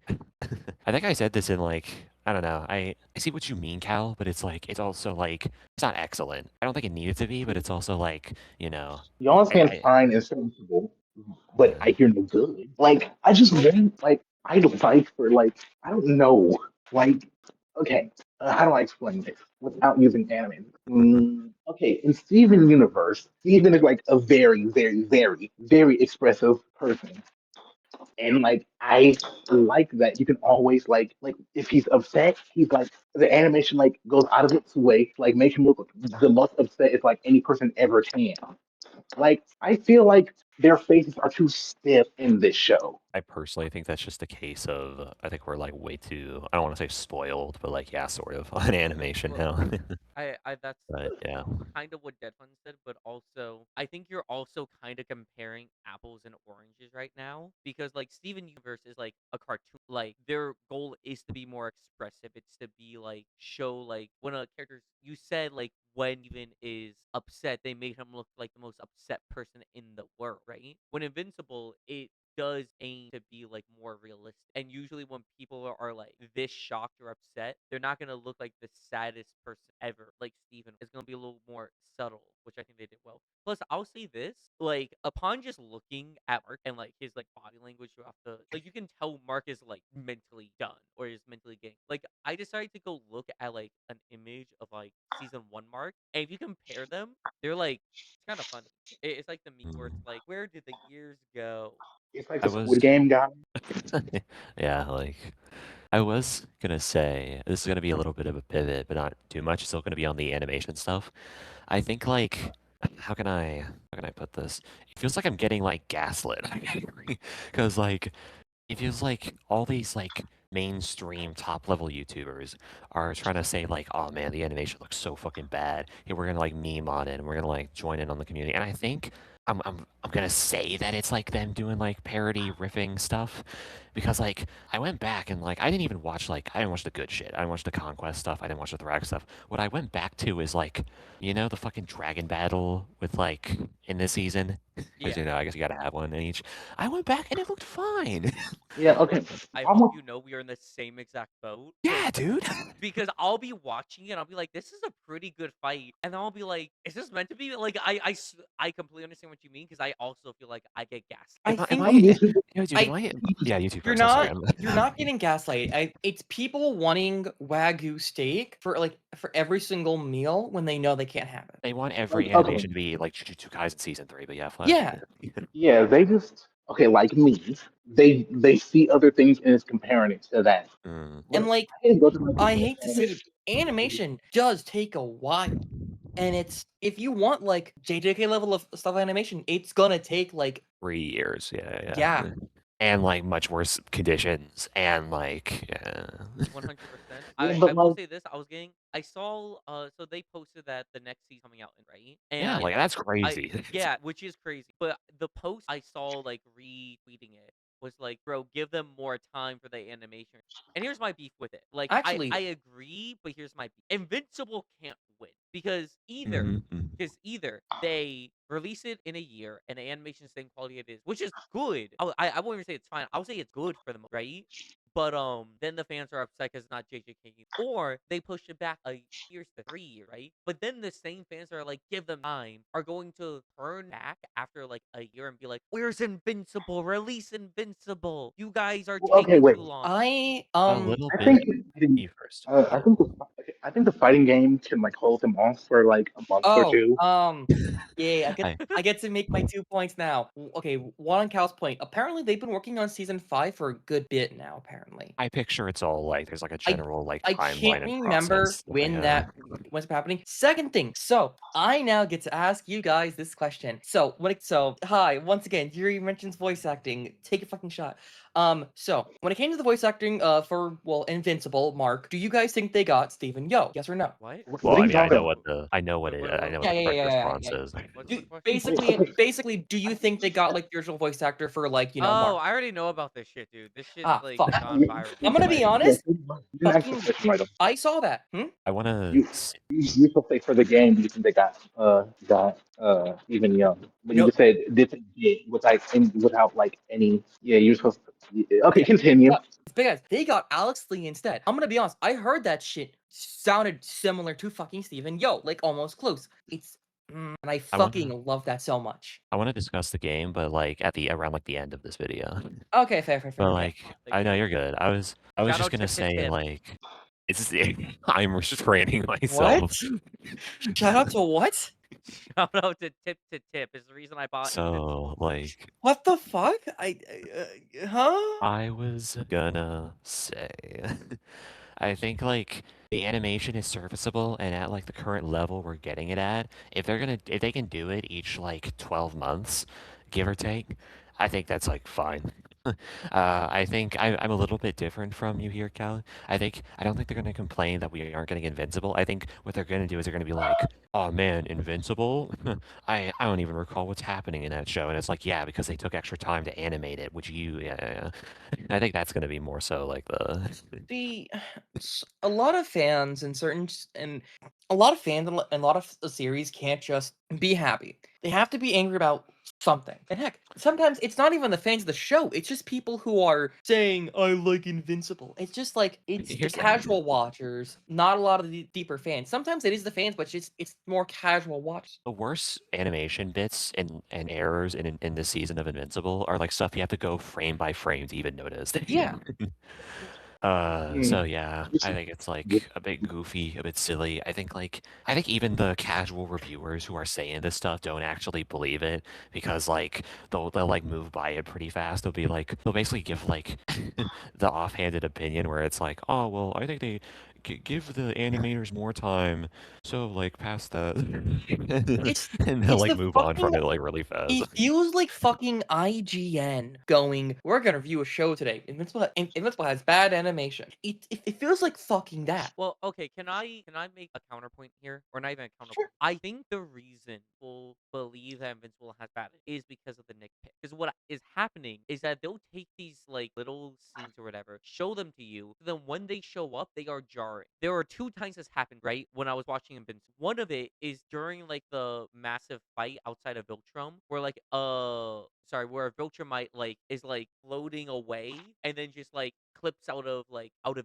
I think I said this in like I don't know. I see what you mean, Cal, but it's like it's also like it's not excellent. I don't think it needed to be, but it's also like Y'all saying I fine and sensible, but I uh, hear no good. Like I just want like I don't like for like I don't know like okay how do I explain this without using anime? Okay, in Steven universe, Steven is like a very very expressive person, and like I like that you can always like if he's upset, he's like the animation like goes out of its way to like make him look the most upset as like any person ever can. Like, I feel like their faces are too stiff in this show. I personally think that's just a case of I think we're like way too I don't want to say spoiled, but like yeah, sort of on animation Well, now. I that's But yeah. kind of what DeadFun said, but also I think you're also kind of comparing apples and oranges right now because like Steven Universe is like a cartoon. Like their goal is to be more expressive. It's to be like show like when a character's you said like when Steven is upset, they made him look like the most upset person in the world, right? When Invincible, it does aim to be like more realistic. And usually when people are like this shocked or upset, they're not gonna look like the saddest person ever. Like Steven is gonna be a little more subtle, which I think they did well. Plus, I'll say this: like upon just looking at Mark and like his like body language throughout the like, you can tell Mark is like mentally done or is mentally getting. Like, I decided to go look at like an image of like season one Mark, and if you compare them, they're like it's kind of funny. It's like the meme where Mm. it's like, where did the years go? It's like I the was Squid Game guy. yeah, like I was gonna say this is gonna be a little bit of a pivot, but not too much. It's still gonna be on the animation stuff. I think like how can I put this? It feels like I'm getting like gaslit because like it feels like all these like mainstream top level YouTubers are trying to say like, oh man, the animation looks so fucking bad. Hey, we're gonna like meme on it and we're gonna like join in on the community. And I think I'm gonna say that it's like them doing like parody riffing stuff because like I went back and like I didn't watch the good shit. I didn't watch the conquest stuff. I didn't watch the Thrax stuff. What I went back to is like the fucking dragon battle with like in this season because Yeah. I guess you gotta have one in each. I went back and it looked fine. Yeah, okay. I I'm hope with, you know we are in the same exact boat. Yeah, dude. Because I'll be watching it, I'll be like, "This is a pretty good fight," and then I'll be like, "Is this meant to be?" Like, I completely understand what you mean because I also feel like I get gassed. I Am think I? I'm used to Dude, am I I? Yeah, you two you're first. I'm sorry. not getting gaslight. It's people wanting Wagyu steak for like for every single meal when they know they can't have it. They want every like okay. animation to be like Jujutsu Kaisen season 3, but yeah, fine. Yeah, Yeah, they just okay, like me. They see other things and is comparing it to that. Mm, and But like I didn't go to like I the hate to say it, animation. animation does take a while. And it's if you want like JJK level of stuff animation, it's gonna take like 3 years. yeah. Yeah. And like much worse conditions, and like 100%. Yeah, I but will like say this, I saw so they posted that the next season coming out, right? yeah, And like that's I crazy. yeah, which is crazy. But the post I saw like retweeting it was like, "Bro, give them more time for the animation." And here's my beef with it. Like I Actually, agree, but here's my beef. Invincible can't win hmm because either they release it in a year and the animation is the same quality it is, which is good. I won't even say it's fine. I'll say it's good for the most, right? But then the fans are upset because it's not JJK. Or they push it back a years to 3 year, right? But then the same fans that are like, give them time, are going to turn back after like a year and be like, where's Invincible? Release Invincible. You guys are okay, taking wait. too long. I A little I bit. think You first. I think I think the fighting game can like hold them off for like a month or oh, two. yeah, I I get to make my 2 points now. Okay, one on Cal's point. Apparently, they've been working on season 5 for a good bit now, apparently. I picture it's all like there's like a I general like I can't timeline and remember process. when that what's happening. Second thing, so I now get to ask you guys this question. So hi once again. Yuri mentions voice acting. Take a fucking shot. So when it came to the voice acting, for well, Invincible, Mark, do you guys think they got Steven Yo, yes or no? What? What Well, are I you mean, I talking know about? what the I know what What? it What? I What? know Yeah, what the yeah, correct yeah, yeah, response yeah. is. What's Do, the question? basically, do you think they got like the original voice actor for like Oh, Mark? I already know about this shit, dude. This shit's Ah, like fuck. gone viral. I'm gonna be Like, honest. You didn't answer the Fucking, question right. I saw that. I want to. You supposed to say for the game. You think they got even young? But you No, just said did they get without like any. Yeah, you're supposed to. Okay, continue. no, it's because they got Alex Lee instead. I'm gonna be honest. I heard that shit sounded similar to fucking Steven Yo, like almost close. It's and I I want fucking to. love that so much. I want to discuss the game, but like at the around like the end of this video. Okay, fair, fair, fair, But fair. like, like, I know you're good. I was shout just out gonna Tip Tip say Tip. like, it's I'm restraining What? myself. Shout out to what? Shout out to Tip Tip Tip. Is the reason I bought So Invincible. like, What the fuck? Huh? I was gonna say, I think like the animation is serviceable, and at like the current level we're getting it at, if they can do it each like 12 months, give or take, I think that's like fine. I think I'm a little bit different from you here, Cal. I don't think they're gonna complain that we aren't getting Invincible. I think what they're gonna do is they're gonna be like, "Oh man, Invincible! I don't even recall what's happening in that show." And it's like, yeah, because they took extra time to animate it, which yeah. I think that's gonna be more so like the See, a lot of fans and and a lot of fans and a lot of the series can't just be happy. They have to be angry about something. And heck, sometimes it's not even the fans of the show. It's just people who are saying I like Invincible. It's just like it's the here's casual watchers, not a lot of the deeper fans. Sometimes it is the fans, but it's more casual watch. the worst animation bits and errors in this season of Invincible are like stuff you have to go frame by frame to even notice. Yeah. So Mm. yeah, I think it's like a bit goofy, a bit silly. I think even the casual reviewers who are saying this stuff don't actually believe it because like they'll like move by it pretty fast. They'll basically give like the offhanded opinion where it's like, oh well, I think they give the animators more time. So like past that, It's and they'll it's like the move on fucking from it like really fast. It feels like fucking IGN going, "We're gonna review a show today. Invincible has bad animation." It feels like fucking that. Well, okay, can I make a counterpoint here? Or not even a Sure. counterpoint. I think the reason people believe that Invincible has bad is because of the nitpick. Because what is happening is that they'll take these like little scenes or whatever, show them to you, then when they show up, they are jarring. There are two times this happened, right? When I was watching Invincible. One of it is during like the massive fight outside of Viltrum, where like where Viltrumite like is like floating away and then just like clips out of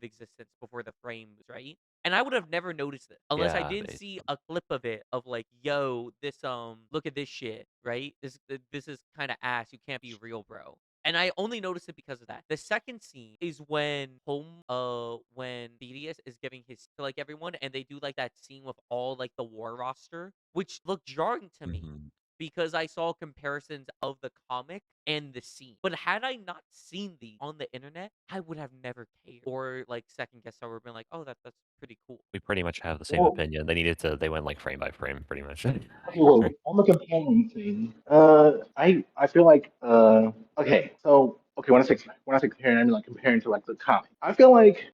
existence before the frames, right? And I would have never noticed it unless I Yeah, did see a clip of it of like, yo, this look at this shit, right? This is kind of ass. You can't be real, bro. And I only noticed it because of that. The second scene is when BDS is giving his to like everyone and they do like that scene with all like the war roster, which looked jarring to me mhm. because I saw comparisons of the comic and the scene. But had I not seen these on the internet, I would have never cared or like second guessed. I would have been like, oh, that's pretty cool. We pretty much have the same Well, opinion. They went like frame by frame, pretty much. okay, well, on the companion thing, I feel like okay, so okay, when I say comparing, I mean like comparing to like the comic. I feel like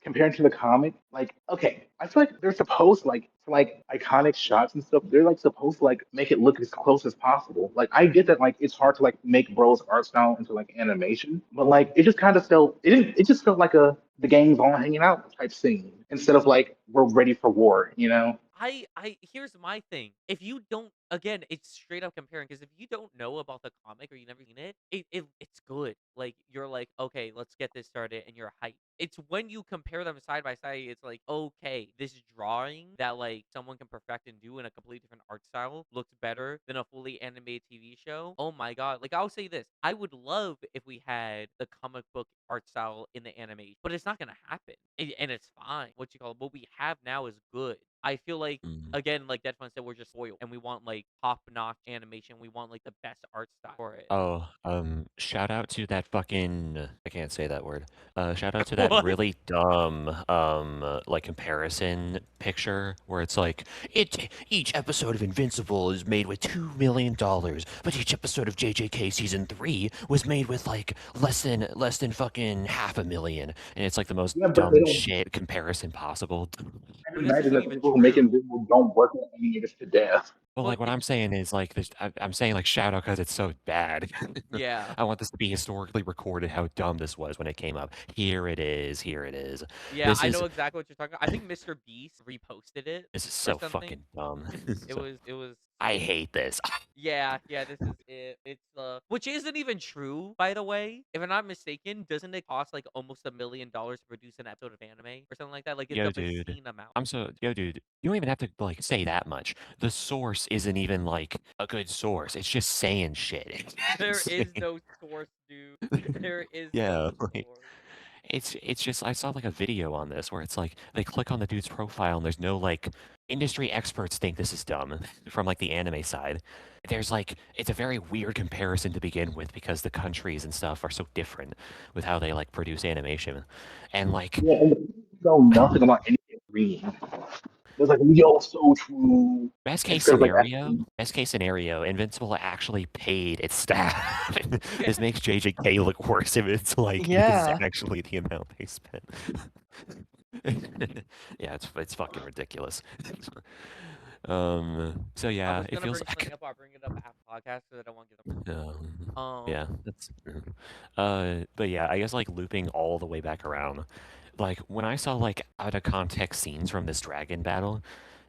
comparing to the comic, like okay, I feel like they're supposed like for like iconic shots and stuff, they're like supposed to like make it look as close as possible. Like I get that like it's hard to like make Bro's art style into like animation, but like it just kind of felt it just felt like a the gang's all hanging out type scene instead of like we're ready for war, you know? I here's my thing. If you don't again, it's straight up comparing because if you don't know about the comic or you never seen it, it's good. Like you're like, okay, let's get this started and you're hyped. It's when you compare them side by side, it's like, okay, this drawing that like someone can perfect and do in a completely different art style looks better than a fully animated TV show. Oh my god. Like I'll say this. I would love if we had the comic book art style in the animation, but it's not gonna happen. And it's fine. What you call it. What we have now is good. I feel like Mm. again, like DeadFun said, we're just spoiled, and we want like top-notch animation. We want like the best art style for it. Oh, shout out to that fucking I can't say that word. Shout out to that What? really dumb like comparison picture where it's like each episode of Invincible is made with $2 million, but each episode of JJK season 3 was made with like less than fucking half a million, and it's like the most Yeah, but they dumb don't. shit comparison possible. I can But this imagine isn't that the even people who make true. Invincible don't work on any of this to death. Well, Well, like what I'm saying is like this. I'm saying like shout out because it's so bad. yeah. I want this to be historically recorded how dumb this was when it came up. Here it is. Here it is. Yeah, This I is know exactly what you're talking about. I think Mr. Beast reposted it this is or so something. fucking dumb. It was I hate this. yeah, this is it. It's which isn't even true, by the way. If I'm not mistaken, doesn't it cost like almost $1 million to produce an episode of anime or something like that? Like it's Yo, a dude. obscene amount. Yo, dude. You don't even have to like say that much. The source isn't even like a good source. It's just saying shit. There is no source, dude. There is Yeah, no like source. it's just I saw like a video on this where it's like they click on the dude's profile and there's no like industry experts think this is dumb from like the anime side. There's like it's a very weird comparison to begin with because the countries and stuff are so different with how they like produce animation. And like Yeah, and the people know nothing about anything reading. It's like, yo, so true. Instead of like actually, best case scenario, Invincible actually paid its staff. Yeah. This makes JJK look worse if it's like this is Yeah. actually the amount they spent. Yeah, it's fucking ridiculous. So I yeah, was it gonna feels bring something up. I'll bring it up after podcast because I don't want to get them. yeah, that's but yeah, I guess like looping all the way back around. Like when I saw like out of context scenes from this dragon battle,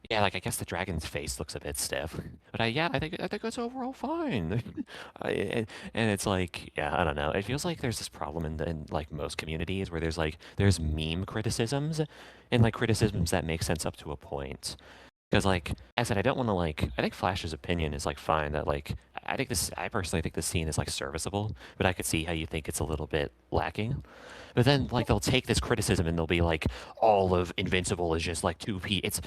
yeah, like I guess the dragon's face looks a bit stiff, but I think it's overall fine. And it's like yeah, I don't know. It feels like there's this problem in like most communities where there's meme criticisms and like criticisms that make sense up to a point. Because like I said, I don't want to like. I think Flash's opinion is like fine. That like I think this. I personally think this scene is like serviceable, but I could see how you think it's a little bit lacking. But then like they'll take this criticism and they'll be like, all of Invincible is just like 2P. It's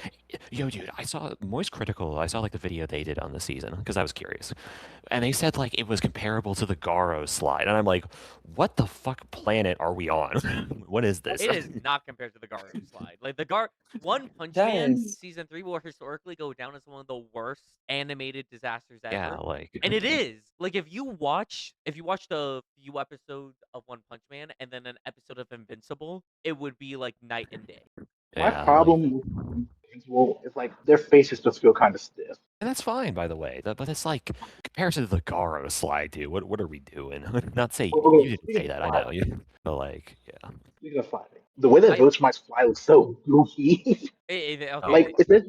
yo, dude. I saw Moist Critical. I saw like the video they did on the season because I was curious, and they said like it was comparable to the Garo slide, and I'm like, what the fuck planet are we on? What is this? It is not compared to the Garo slide. Like One Punch That Man is season 3 will historically go down as one of the worst animated disasters Yeah, ever. like And it is. Like if you watch the few episodes of One Punch Man and then an episode of Invincible, it would be like night and day. my yeah, like. problem with Invincible is like their faces just feel kind of stiff. And that's fine, by the way. But it's like comparison to the Garo slide, dude. What are we doing? Not say Okay, you didn't speaking say of that. I know sliding, you. But like, yeah. speaking of sliding, the way that I Viltrumite's fly looks so goofy. Oh, Like okay.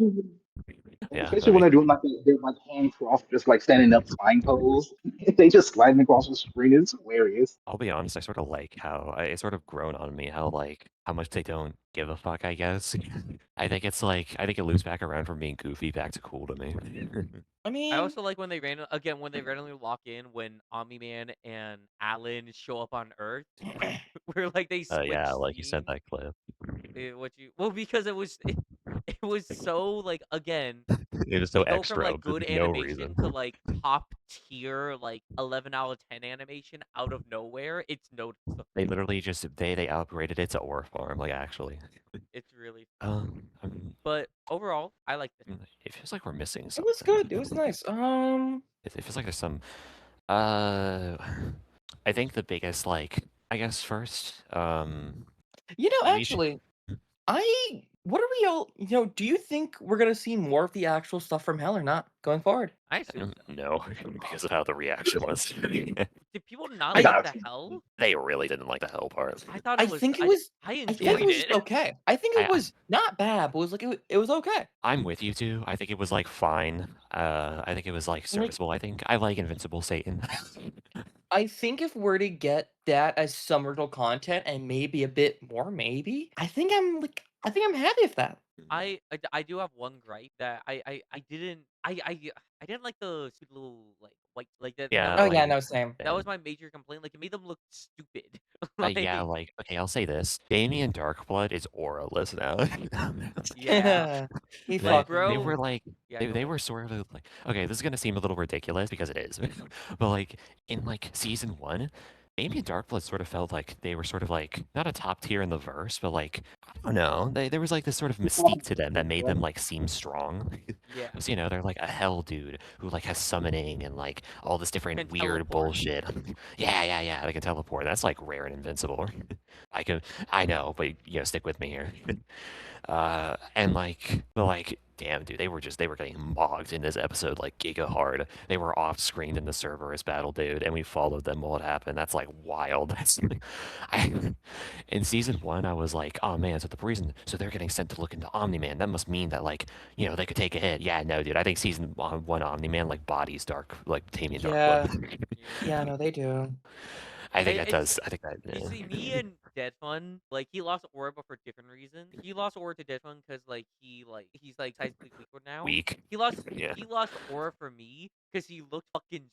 yeah. I especially when mean, they're doing like they're like hand crossed, just like standing up flying pose. They just sliding across the screen. It's hilarious. I'll be honest. I sort of like how it's sort of grown on me how like how much they don't give a fuck. I guess. I think it loops back around from being goofy back to cool to me. I I mean, also like when they randomly lock in when Omni-Man and Alan show up on Earth, where like they switch Yeah, like you sent scenes. that clip. Because it was so like again It was so they go from extra like for good no animation reason. to like top tier like 11 out of 10 animation out of nowhere. It's noticeable. They literally just they upgraded it to ore farm. Like actually. It's really I mean, but overall I like this. it feels like we're missing it was something. good. It was nice. It feels like there's some. Uh, I think the biggest, like, I guess first, You know, we should. actually, what are we all? Do you think we're gonna see more of the actual stuff from Hell or not going forward? I assume so. No, because of how the reaction was. Did people not I I like got the it. hell? They really didn't like the hell part. I thought I it was think it was. I I think it enjoyed was just it. okay. I think it I, was not bad, but it was like it was okay. I'm with you too. I think it was like fine. I think it was like Like serviceable. I think I like Invincible Satan. I think if we're to get that as summertal content and maybe a bit more, maybe I think I'm happy with that. I do have one gripe that I didn't like the stupid little like white. Like that Yeah, Oh was yeah, like no, same. that was my major complaint. Like it made them look stupid. yeah, Like like okay, I'll say this: Damien Darkblood is auraless now. yeah, He They like fucking they bro. were like Yeah, they go they ahead. were sort of like okay, this is gonna seem a little ridiculous because it is, but like in like season one, Damien Darkblood sort of felt like they were sort of like not a top tier in the verse, but like I don't know, there was like this sort of mystique to them that made them like seem strong. Yeah, 'Cause, you know, they're like a hell dude who like has summoning and like all this can different weird teleport. bullshit. Yeah, they can teleport. That's like rare and invincible. I can, I know, but you know, stick with me here. And like, but like, damn, dude, they were getting mogged in this episode like giga hard. They were off screened in the Cerberus battle, dude, and we followed them while it happened. That's like wild. That's I in season one, I was like, oh man, so the reason, so they're getting sent to look into Omni-Man. That must mean that like, you know, they could take a hit. Yeah, no, dude, I think season one Omni-Man like bodies dark, like Damien Yeah. Darkblood. Yeah. Yeah, no, they do. I think that It's does. I think that. you see me and DeadFun, like he lost Aura but for different reasons. He lost Aura to DeadFun because he's like seismically weaker now. Weak. He lost Yeah. he lost Aura for me because he looked fucking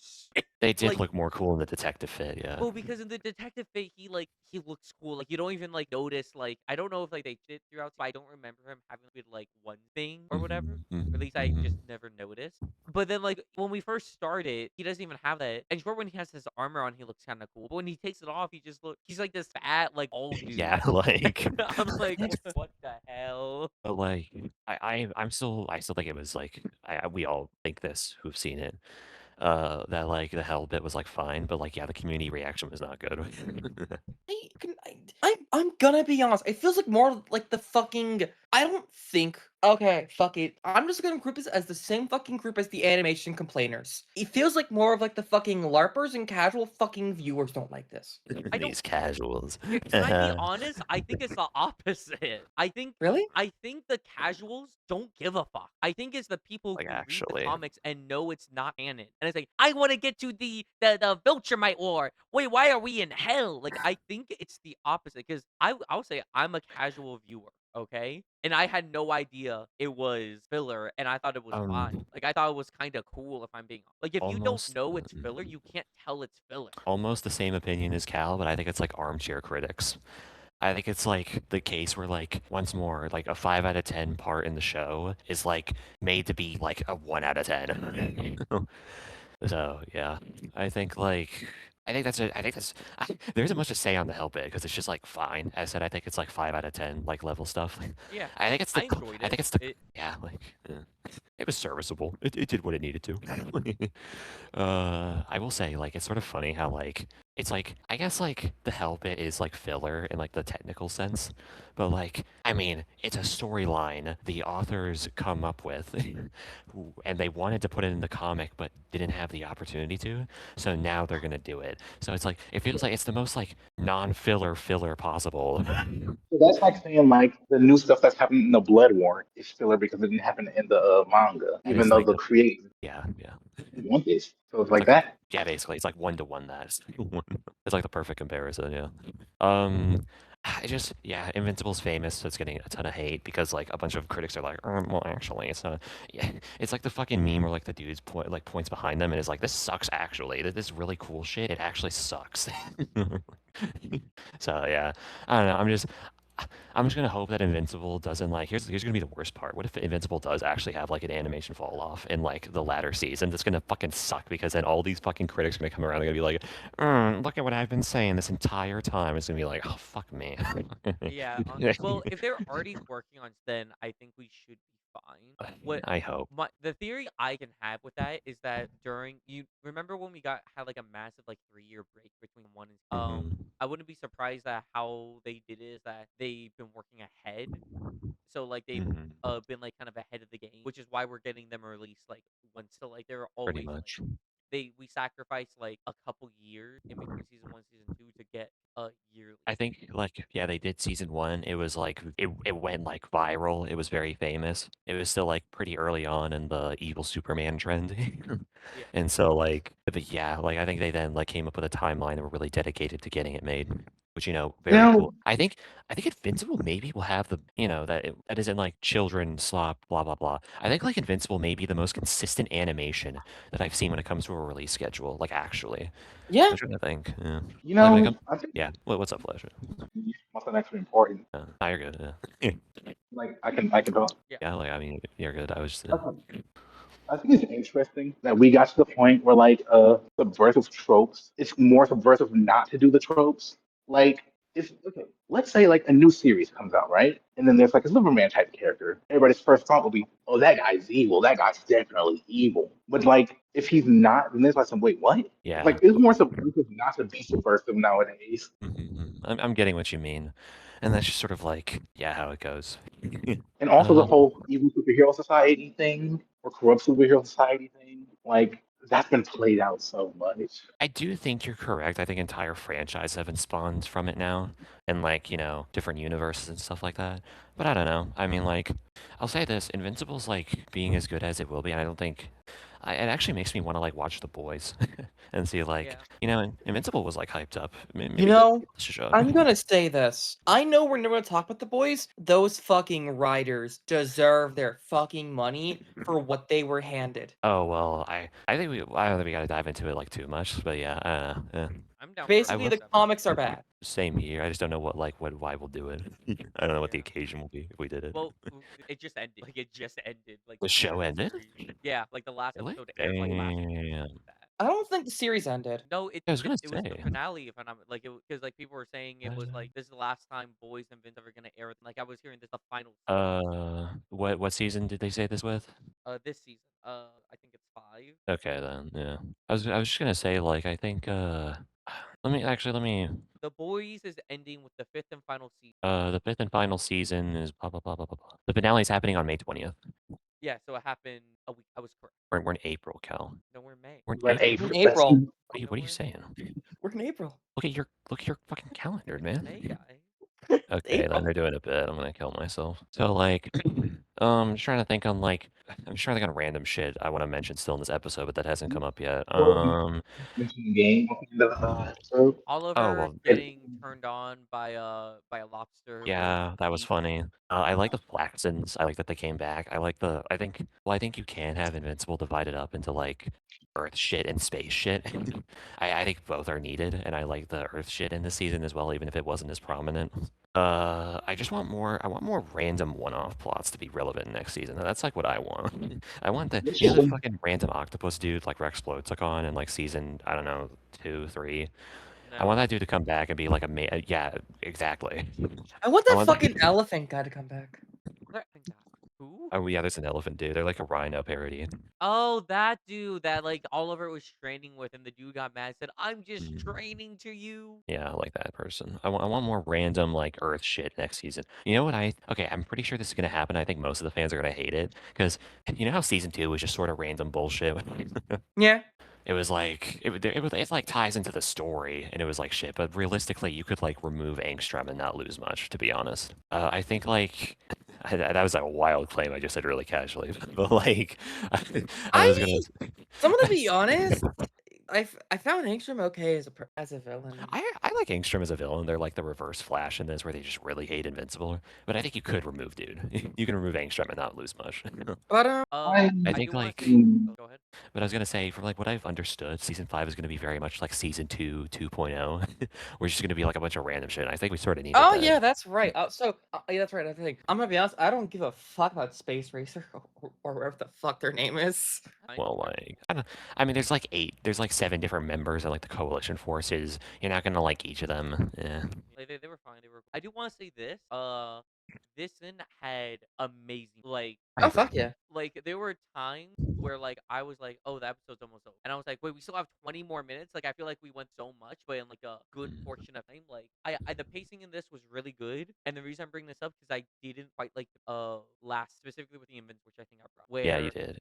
They did like look more cool in the detective fit, yeah. well, because in the detective fate, he looks cool. Like you don't even like notice. Like I don't know if like they did throughout. But I don't remember him having with like one thing or whatever. Or at least I just never noticed. But then like when we first started, he doesn't even have that. And sure, when he has his armor on, he looks kind of cool. But when he takes it off, he's like this fat like old dude. Yeah, like, I'm like, what the hell? but like, I still think it was like, we all think this who've seen it, that like the hell bit was like fine, but like, yeah, the community reaction was not good. I'm gonna be honest. It feels like more like the fucking. I don't think. Okay, fuck it. I'm just gonna group this as the same fucking group as the animation complainers. It feels like more of like the fucking larpers and casual fucking viewers don't like this. I don't. These casuals. Can I be honest? I think it's the opposite. Really? I think the casuals don't give a fuck. I think it's the people Like, who read the actually. comics and know it's not canon. And it's like, I want to get to the Viltrumite War. Wait, why are we in hell? Like, I think it's the opposite. Because I'll say I'm a casual viewer, okay? And I had no idea it was filler, and I thought it was fine. Um, Like, I thought it was kind of cool if I'm being like, if you don't almost, know it's filler, you can't tell it's filler. almost the same opinion as Cal, but I think it's like armchair critics. I think it's like the case where like once more like a 5 out of 10 part in the show is like made to be like a 1 out of 10. So yeah, I think like I think that's there isn't much to say on the Hell bit because it's just like fine. As I said, I think it's like 5 out of 10 like level stuff. Yeah, I think it's I the enjoyed I it. think it's the yeah like it was serviceable. It did what it needed to. I will say like it's sort of funny how like it's like I guess like the Hell bit is like filler in like the technical sense, but like I mean it's a storyline the authors come up with, and they wanted to put it in the comic but didn't have the opportunity to, so now they're gonna do it. So it's like it feels like it's the most like non-filler filler possible. So that's like saying like the new stuff that's happening in the Blood War is filler because it didn't happen in the manga, That even is though like the the creators yeah yeah. want this. So it's It's like like that. yeah, basically it's like 1-to-1 that. It's like the perfect comparison. Yeah. I just yeah, Invincible's famous, so it's getting a ton of hate because like a bunch of critics are like, well, actually, it's yeah, it's like the fucking meme where like the dude's points behind them and is like, this sucks actually. This really cool shit, it actually sucks. So yeah, I don't know. I'm just gonna hope that Invincible doesn't like. Here's gonna be the worst part. What if Invincible does actually have like an animation fall off in like the latter season? That's gonna fucking suck because then all these fucking critics are gonna come around and gonna be like, look at what I've been saying this entire time. It's gonna be like, oh fuck me. Yeah. Well, if they're already working on then I think we should be fine. What I hope. the theory I can have with that is that during you remember when we had like a massive like 3-year break between one and Mhm. I wouldn't be surprised at how they did it is that they've been working ahead. So like they've Mhm. been like kind of ahead of the game, which is why we're getting them released like once. So like they're Pretty always like much. we sacrificed like a couple years in between season 1 and season 2 to get a yearly. I think like yeah, they did season one. It was like it went like viral. It was very famous. It was still like pretty early on in the evil Superman trend. Yeah. And so like, but yeah, like I think they then like came up with a timeline and were really dedicated to getting it made, which very cool. Now, I think Invincible maybe will have the that isn't like children slop blah blah blah. I think like Invincible may be the most consistent animation that I've seen when it comes to a release schedule. Like actually, Yeah. I'm trying to think. Yeah. you Like when it know, comes, I think yeah. What's up, Flash? something actually important. No, you're good. Yeah. Like I can talk. Yeah, like I mean, you're good. I was just. Okay. I think it's interesting that we got to the point where like subversive tropes. It's more subversive not to do the tropes. Like it's okay. Let's say like a new series comes out, right? And then there's like a Superman type character. Everybody's first thought will be, "Oh, that guy's evil. That guy's definitely evil." But like if he's not, then there's like some wait, what? Yeah. Like it's more subversive not to be subversive nowadays. I'm getting what you mean, and that's just sort of like how it goes. And also the Uh, whole evil superhero society thing or corrupt superhero society thing. Like that's been played out so much. I do think you're correct. I think entire franchises have been spawned from it now, and like different universes and stuff like that. But I don't know. I mean, like, I'll say this: Invincible's like being as good as it will be. And I don't think it actually makes me want to like watch The Boys and see like Yeah. Invincible was like hyped up. You Maybe know, this show. I'm gonna say this. I know we're never gonna talk about the boys. Those fucking writers deserve their fucking money for what they were handed. Oh well, I think I don't think we gotta dive into it like too much, but yeah, I'm down for Basically, will- the comics are bad. same here. I just don't know why we'll do it. I don't know what the Yeah. occasion will be if we did it. Well, it just ended. Like it just ended. Like The show the ended? series. Yeah, like the last Really? episode aired like last week. Damn. That. I don't think the series ended. No, it I was it, gonna it was the say. finale. If I'm not like it because like people were saying it was Uh, like this is the last time Boys and Vince ever gonna air. Like I was hearing this the final season. what season did they say this with? This season. I think it's 5. Okay then, yeah. I was just gonna say like I think let me The Boys is ending with the 5th and final season. the fifth and final season is blah blah blah blah blah blah. The finale is happening on May 20th. Yeah, so it happened a week. I was correct. We're in April, Cal. No, we're in May. We're in We're in April. We're in April. That's April. What No, are you we're in saying? May. We're in April. Look at your fucking calendar, We're in May, man. guy. Okay, then April. they're doing a bit. I'm gonna kill myself. So like, just trying to think on like, I'm just trying to think on random shit I want to mention still in this episode, but that hasn't come up yet. what we mentioned the game at the end of the episode. Oh Oliver well, getting turned on by a lobster with yeah, that was teeth. funny. I like the Flaxons. I like that they came back. I think you can have Invincible divided up into like Earth shit and space shit. I think both are needed, and I like the Earth shit in this season as well, even if it wasn't as prominent. I just want more. I want more random one-off plots to be relevant next season. That's like what I want. I want the fucking random octopus dude like Rex Plot took on in like season I don't know 2, 3. I want No. that dude to come back and be like yeah, exactly. I want I that want fucking elephant guy to come back. Who? Oh yeah, there's an elephant dude. They're like a rhino parody. Oh, that dude that like Oliver was training with, and the dude got mad. Said, "I'm just Mm. training to you." Yeah, I like that person. I want more random like Earth shit next season. You know what okay, I'm pretty sure this is gonna happen. I think most of the fans are gonna hate it because you know how season 2 was just sort of random bullshit. Yeah. It was like it like ties into the story and it was like shit. But realistically, you could like remove Angstrom and not lose much. To be honest, I think like that was a wild claim I just said really casually, but like I was gonna. I'm gonna be honest. I found Angstrom okay as a villain. I like Angstrom as a villain. They're like the reverse Flash in this, where they just really hate Invincible. But I think you could remove dude. You can remove Angstrom and not lose much. But I I I think do want like, to say. Oh, go ahead. but I was gonna say from like what I've understood, season 5 is gonna be very much like season 2 2.0. We're just gonna be like a bunch of random shit. And I think we sort of needed oh that. yeah, that's right. Yeah, that's right. I think I'm gonna be honest. I don't give a fuck about Space Racer or whatever the fuck their name is. Well, like I mean, there's like 7 different members of like the coalition forces. You're not gonna like each of them. Yeah. Like they were fine. They were. I do want to say this. This one had amazing. I Oh fuck agree. yeah. Like there were times where like I was like, oh, the episode's almost over, and I was like, wait, we still have 20 more minutes. Like I feel like we went so much, but in like a good Mm. portion of time. Like I the pacing in this was really good, and the reason I'm bringing this up because I didn't quite like last specifically with the Invincible, which I think I brought. Yeah, you Where did.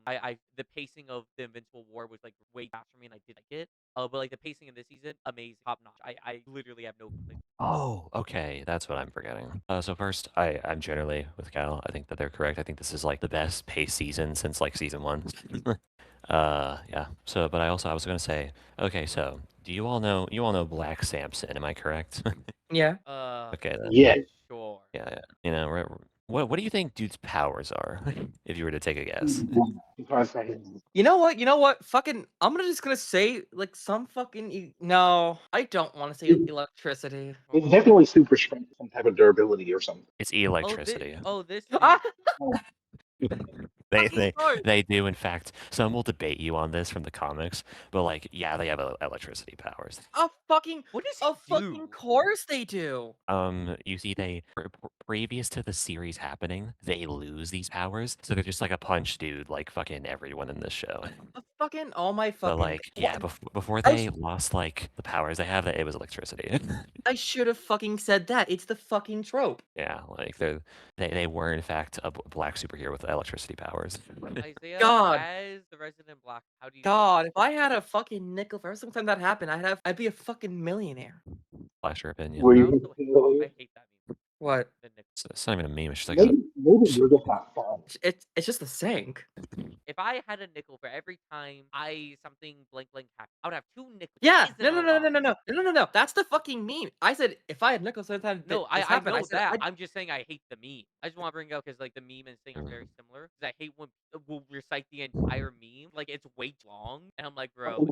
I the pacing of the Invincible War was like way faster for me, and I did like it. But like the pacing in this season, amazing, top notch. I literally have no complaints. Oh, okay. That's what I'm forgetting. So first, I'm generally with Cal. I think that they're correct. I think this is like the best pace season since like season 1. Yeah. So, but I was gonna say, okay, so do you all know Black Samson? Am I correct? Yeah. Okay then. Yeah. Sure. Yeah, yeah. You know, what do you think dude's powers are, if you were to take a guess? You know what? You know what? Fucking, I'm just gonna say like some fucking. No, I don't want to say electricity. It's definitely super strength, some type of durability or something. It's Oh, this electricity. thing. Ah, They fucking they cars. they do in fact. Some will debate you on this from the comics, but like, yeah, they have electricity powers. A fucking, What does a he fucking do? course they do. You see, previous to the series happening, they lose these powers, so they're just like a punch dude, like fucking everyone in this show. A fucking, oh my But fucking. like, yeah, before I, they lost like the powers they have, it was electricity. I should have fucking said that. It's the fucking trope. Yeah, like they were in fact a black superhero with electricity powers. Isiah, God. as the Resident Black, how do you feel? God, if I had a fucking nickel for every single time that happened, I'd be a fucking millionaire. Flash your opinion. Were I you also I hate that meme. What? The Nick. It's not even a meme. It's just like maybe you're just not fun. It's just a sink. If I had a nickel for every time something blank blank happened, I would have 2 nickels. Yeah, Isn't no, a no, no, no, lot. no, no, no, no, no. That's the fucking meme. I said if I had nickels every time No, this I happened, I know said that. I'd. I'm just saying I hate the meme. I just want to bring it up because like the meme and thing are very similar. Because I hate when we'll recite the entire meme like it's way too long, and I'm like, bro,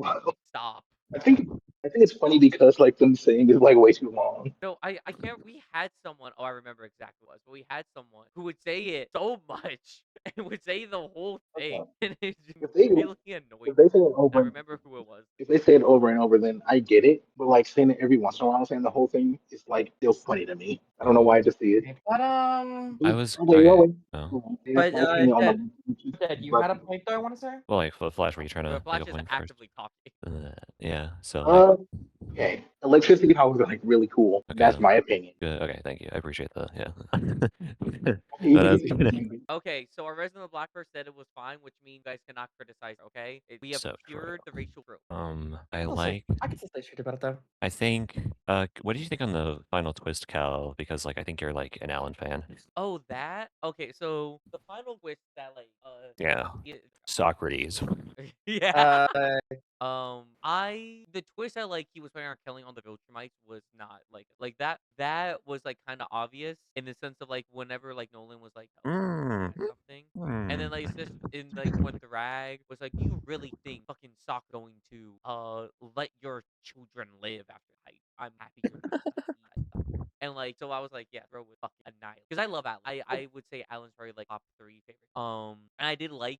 stop. I think it's funny because like them saying is like way too long. No, I can't. We had someone. Oh, I remember exactly what it was. But we had someone who would say it so much and would say the whole thing, and it just If they really annoyed if me. they say it I over remember who it was. if they say it over and over, then I get it. But like saying it every once in a while, saying the whole thing is like still funny to me. I don't know why I just see it. But I was Okay, okay. well, Oh. that's but my opinion on you had a point though. I want to say. Well, like Flash, were you trying to But make Flash a is point first? actively talking. Yeah. So like, uh, okay, electricity powers are like really cool. okay That's then. my opinion. Good. Okay, thank you. I appreciate that. Yeah. Okay, you But can that's get Okay, so our resident Blackbird said it was fine, which means you guys cannot criticize. Okay, we have so true. cured the racial trope. I I'll say, I can say shit about it though. I think. What did you think on the final twist, Cal? Because like, I think you're like an Alan fan. Oh, that? Okay, so the final twist that Yeah. Socrates. yeah. Uh, The twist that like he was planning on killing all the Viltrumites was not like that. That was like kind of obvious in the sense of like whenever like Nolan was like something, and then like it's just in like when Thrag was like, "Do you really think fucking Sock going to let your children live after I'm happy you're not gonna eat that." And like, so I was like, yeah, bro, was fucking annihilate. Because I love Alan. I would say Alan's probably like top 3 favorite. And I did like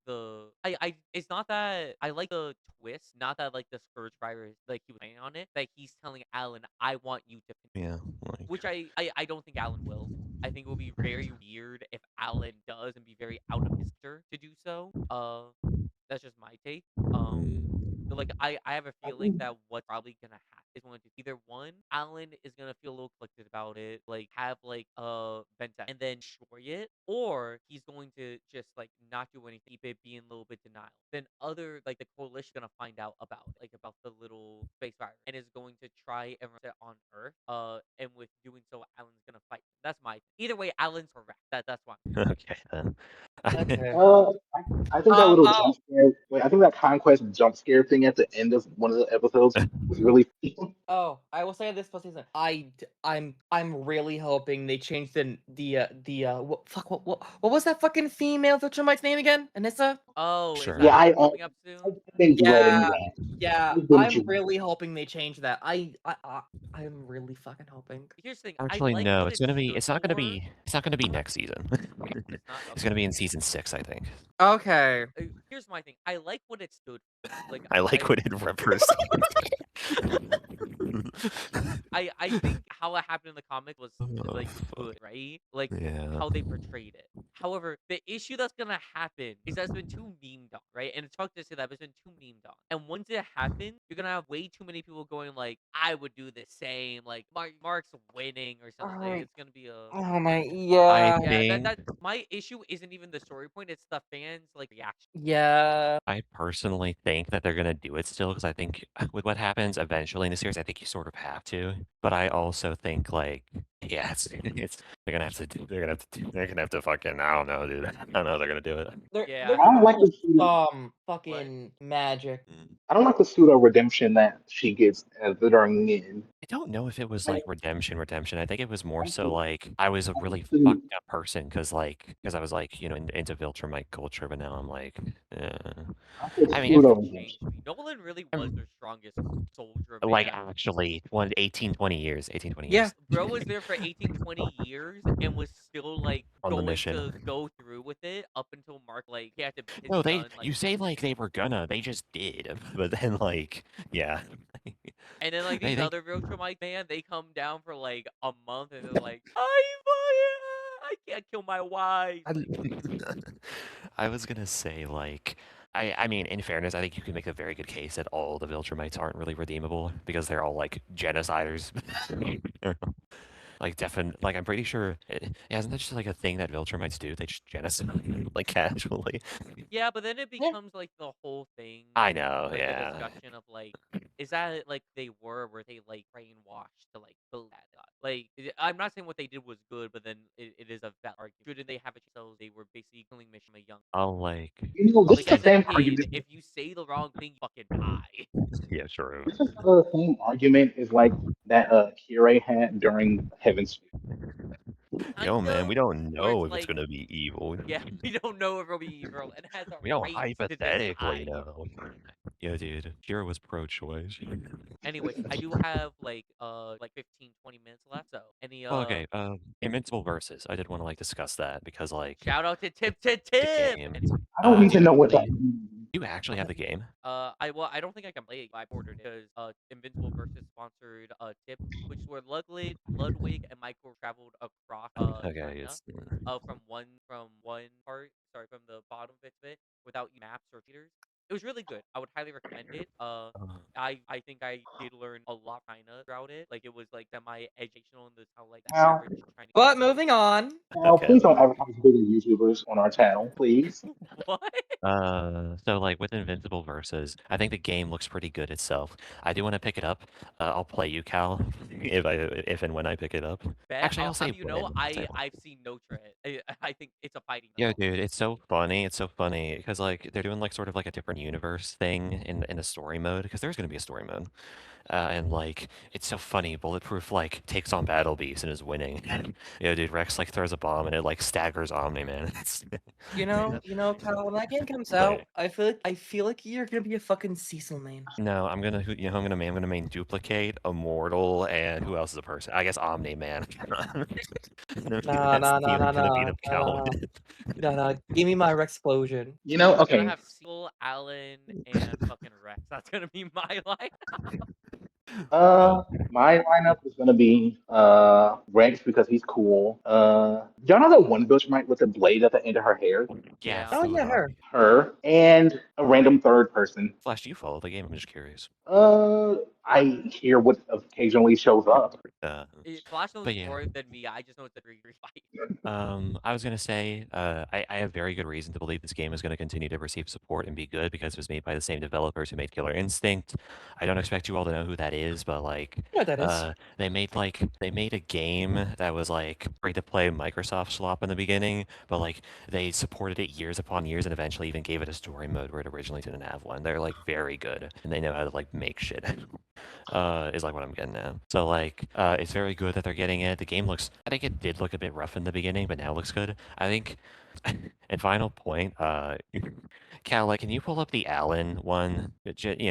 it's not that I like the twist, not that like the Scourge virus, like he was playing on it, that he's telling Alan, I want you to continue. Yeah. Like, Which I don't think Alan will. I think it will be very weird if Alan does and be very out of his character to do so. That's just my take. So like I have a feeling that what's probably gonna happen is going to either one, Alan is gonna feel a little conflicted about it, like have like Venta and then destroy it, or he's going to just like not do anything, keep it being a little bit denial. Then other like the coalition gonna find out about like about the little space virus and is going to try and set on Earth. And with doing so, Alan's gonna fight. That's my either way. Alan's correct. That's why. okay then. okay. I think that little Oh, jump scare. Like, I think that conquest jump scare thing at the end of one of the episodes was really. oh, I will say this plus season. I'm really hoping they change what was that fucking female Viltrumite's name again? Anissa? Oh, Sure. is Yeah, that coming up soon? think dreading Yeah, that. yeah. Didn't I'm you? really hoping they change that. I'm really fucking hoping. Here's the thing. Actually, I like no. what It's gonna be. stood It's not gonna for. be. It's not gonna be next season. It's not. It's Okay. gonna be in season 6, I think. Okay. Here's my thing. I like what it stood for. Like I like what it represents. I think how it happened in the comic was Oh, like fuck. good, right? Like Yeah. how they portrayed it. However, the issue that's gonna happen is that it's been too memed on, right? And it's fucked to say that, but it's been too memed on. And once it happens, you're gonna have way too many people going like, "I would do the same." Like Mark's winning or something. Like, Alright. it's gonna be a Oh my, I yeah. yeah. think. That my issue isn't even the story point. It's the fans like reaction. Yeah. I personally think that they're gonna do it still because I think with what happens eventually in the series, I think you sort of have to. But I also think like, yeah, it's they're gonna have to fucking I don't know, dude. I don't know how they're gonna do it. They're Yeah. they're I gonna don't like pull to see. fucking magic. I don't like the pseudo redemption that she gets during the end. I don't know if it was Like, like redemption. I think it was more I so think- like I was a I really think fucked up person because I was like into Viltrumite culture, but now I'm like, I mean, if pseudo Changed redemption. me. Nolan really was I'm their strongest soldier, like man. actually 20 years, 18, 20 Yeah. years Bro was there for 18, 20 years and was still like on the going to mission. go through with it up until Mark like he had to his No, son like you say like they were gonna, they just did, but then like, yeah, and then like they these they other Viltrumite man, they come down for like a month and they're like, I can't kill my wife. I, Like, I was gonna say like I mean in fairness I think you can make a very good case that all the Viltrumites aren't really redeemable because they're all like genociders. Like like I'm pretty sure yeah, isn't that just like a thing that Viltrumites do? They just genocide like casually. yeah, but then it Yeah. becomes like the whole thing, I know, like the yeah. discussion of like, is that like were they like brainwashed to like believe that God? Like, I'm not saying what they did was good, but then it is a valid argument. Shouldn't they have a themselves? They were basically killing mission a young. I'll like This is Like the as a same kid, argument. if you say the wrong thing, you fucking die. yeah, true. This is the same argument is like that Kirei had during Heaven's. Yo, Kind man, we of, don't where it's know if it's like, gonna be evil. yeah, we don't know if it'll be evil and has a We don't right to hypothetically decide. know. Yo, dude, Kira was pro-choice. Anyways, I do have like 15, 20 minutes left. So any Well, okay, Invincible versus. I did want to like discuss that because like shout out to Tip the game. Anyway, I don't need Do to you know what that actually means. do you actually have the game? I don't think I can play it. I ordered it because Invincible versus sponsored Tip, which were Ludwig and Michael traveled across Okay, China, it's from one part, sorry, from the bottom of it without maps or cheaters. It was really good. I would highly recommend it. I think I did learn a lot China throughout it. Like it was like semi-educational in this how like the Now, average Chinese. But moving on. now, okay. please don't advertise bigger YouTubers on our channel, please. What? So like with Invincible versus, I think the game looks pretty good itself. I do want to pick it up. I'll play you, Cal, if and when I pick it up. Bet Actually, I'll I'll say have you know when. I've seen no tread. I think it's a fighting. Yeah, dude, it's so funny. It's so funny because like they're doing like sort of like a different universe thing in the story mode because there's gonna be a story mode, and like it's so funny. Bulletproof like takes on Battle Beast and is winning. Yeah, dude, Rex like throws a bomb and it like staggers Omni-Man. Kyle, when that game comes Like, out, I feel like you're gonna be a fucking Cecil main. no, I'm gonna who I'm gonna main Dupli-Kate, Immortal, and who else is a person? I guess Omni-Man. Nah, That's nah, the nah, team I'm nah, gonna beat nah, up nah, Cal nah, with. nah, nah. Give me my Rexplosion. You know, I'm gonna okay. have Seal, Allen, and fucking Rex. That's gonna be my life. My lineup is gonna be Rex because he's cool. Y'all know that one Viltrumite with the blade at the end of her hair? Yeah, Yeah. Oh yeah, Photo. her. Her and a random third person. Flash, do you follow the game? I'm just curious. I hear what occasionally shows up. Uh, Flash knows but yeah. more than me. I just know it's a 3-3 fight. I was gonna say, I have very good reason to believe this game is gonna continue to receive support and be good because it was made by the same developers who made Killer Instinct. I don't expect you all to know who that is, but like, You know what that is? they made a game that was like free to play Microsoft slop in the beginning, but like they supported it years upon years and eventually even gave it a story mode where it originally didn't have one. They're like very good and they know how to like make shit. Is like what I'm getting at. So like, it's very good that they're getting it. The game looks, I think it did look a bit rough in the beginning, but now it looks good. I think, and final point, Cal, like, can you pull up the Allen one? It's Oh, not you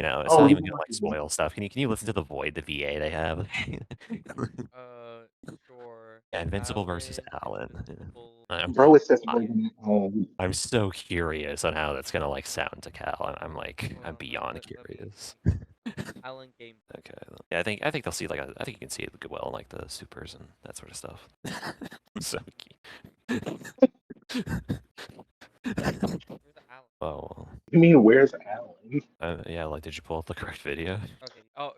even gonna like know, spoil stuff. Can you listen to the Void, the VA they have? Sure. Yeah, Invincible versus Allen, Allen. Invincible. bro, it says I, I'm so curious on how that's gonna like sound to Cal. I'm like, I'm beyond Let me curious. see. Allen game. Okay. Yeah, I think they'll see like I think you can see it good well in like the supers and that sort of stuff. So Where's the Allen? oh you mean where's Alan? yeah, like did you pull up the correct video? Okay. Oh.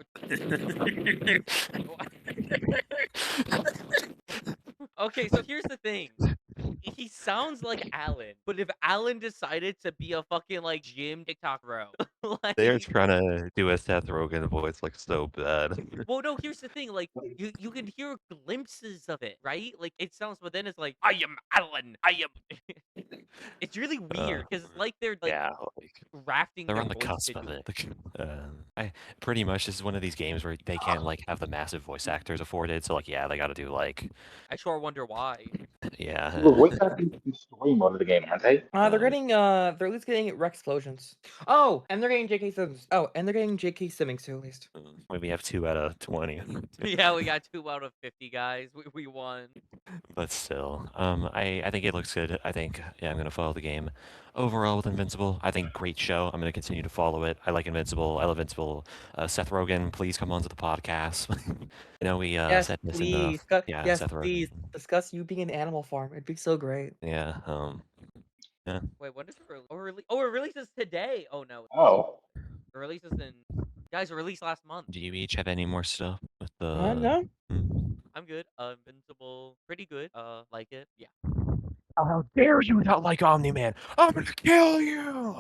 Okay, so here's the thing. He sounds like Alan, but if Alan decided to be a fucking like gym TikTok bro, They're like, trying to do a Seth Rogen voice like so bad. well, no, here's the thing, like, you can hear glimpses of it, right? Like, it sounds, but then it's like, I am Alan, I am. It's really Uh, weird because it's like they're like yeah, like rafting they're their on the voice cusp to of do it. it. I pretty much this is one of these games where they can't like have the massive voice actors afforded. So like, yeah, they got to do like, I sure wonder why. yeah. The voice actors in the story mode of the game, aren't they? They're at least getting Rex explosions. Oh, and they're getting J.K. Simmons. Oh, and they're getting J.K. Simmons too, at least. Maybe have 2 out of 20. Yeah, we got 2 out of 50 guys. We won. But still, I think it looks good. I think, yeah, I'm gonna follow the game. Overall, with Invincible, I think great show. I'm gonna continue to follow it. I like Invincible. I love Invincible. Seth Rogen, please come on to the podcast. I know we Yes, said this in the please. yeah, Yes, Seth please. Rogen. Discuss you being an Animal Farm. It'd be so great. Yeah, yeah. Wait, when does it release? Oh, it releases today. Oh no, Oh, it releases in. Guys, it released last month. Do you each have any more stuff with the? No. I'm good. Invincible, pretty good. Like it. Yeah. Oh, how dare you not like Omni-Man? I'm gonna kill you!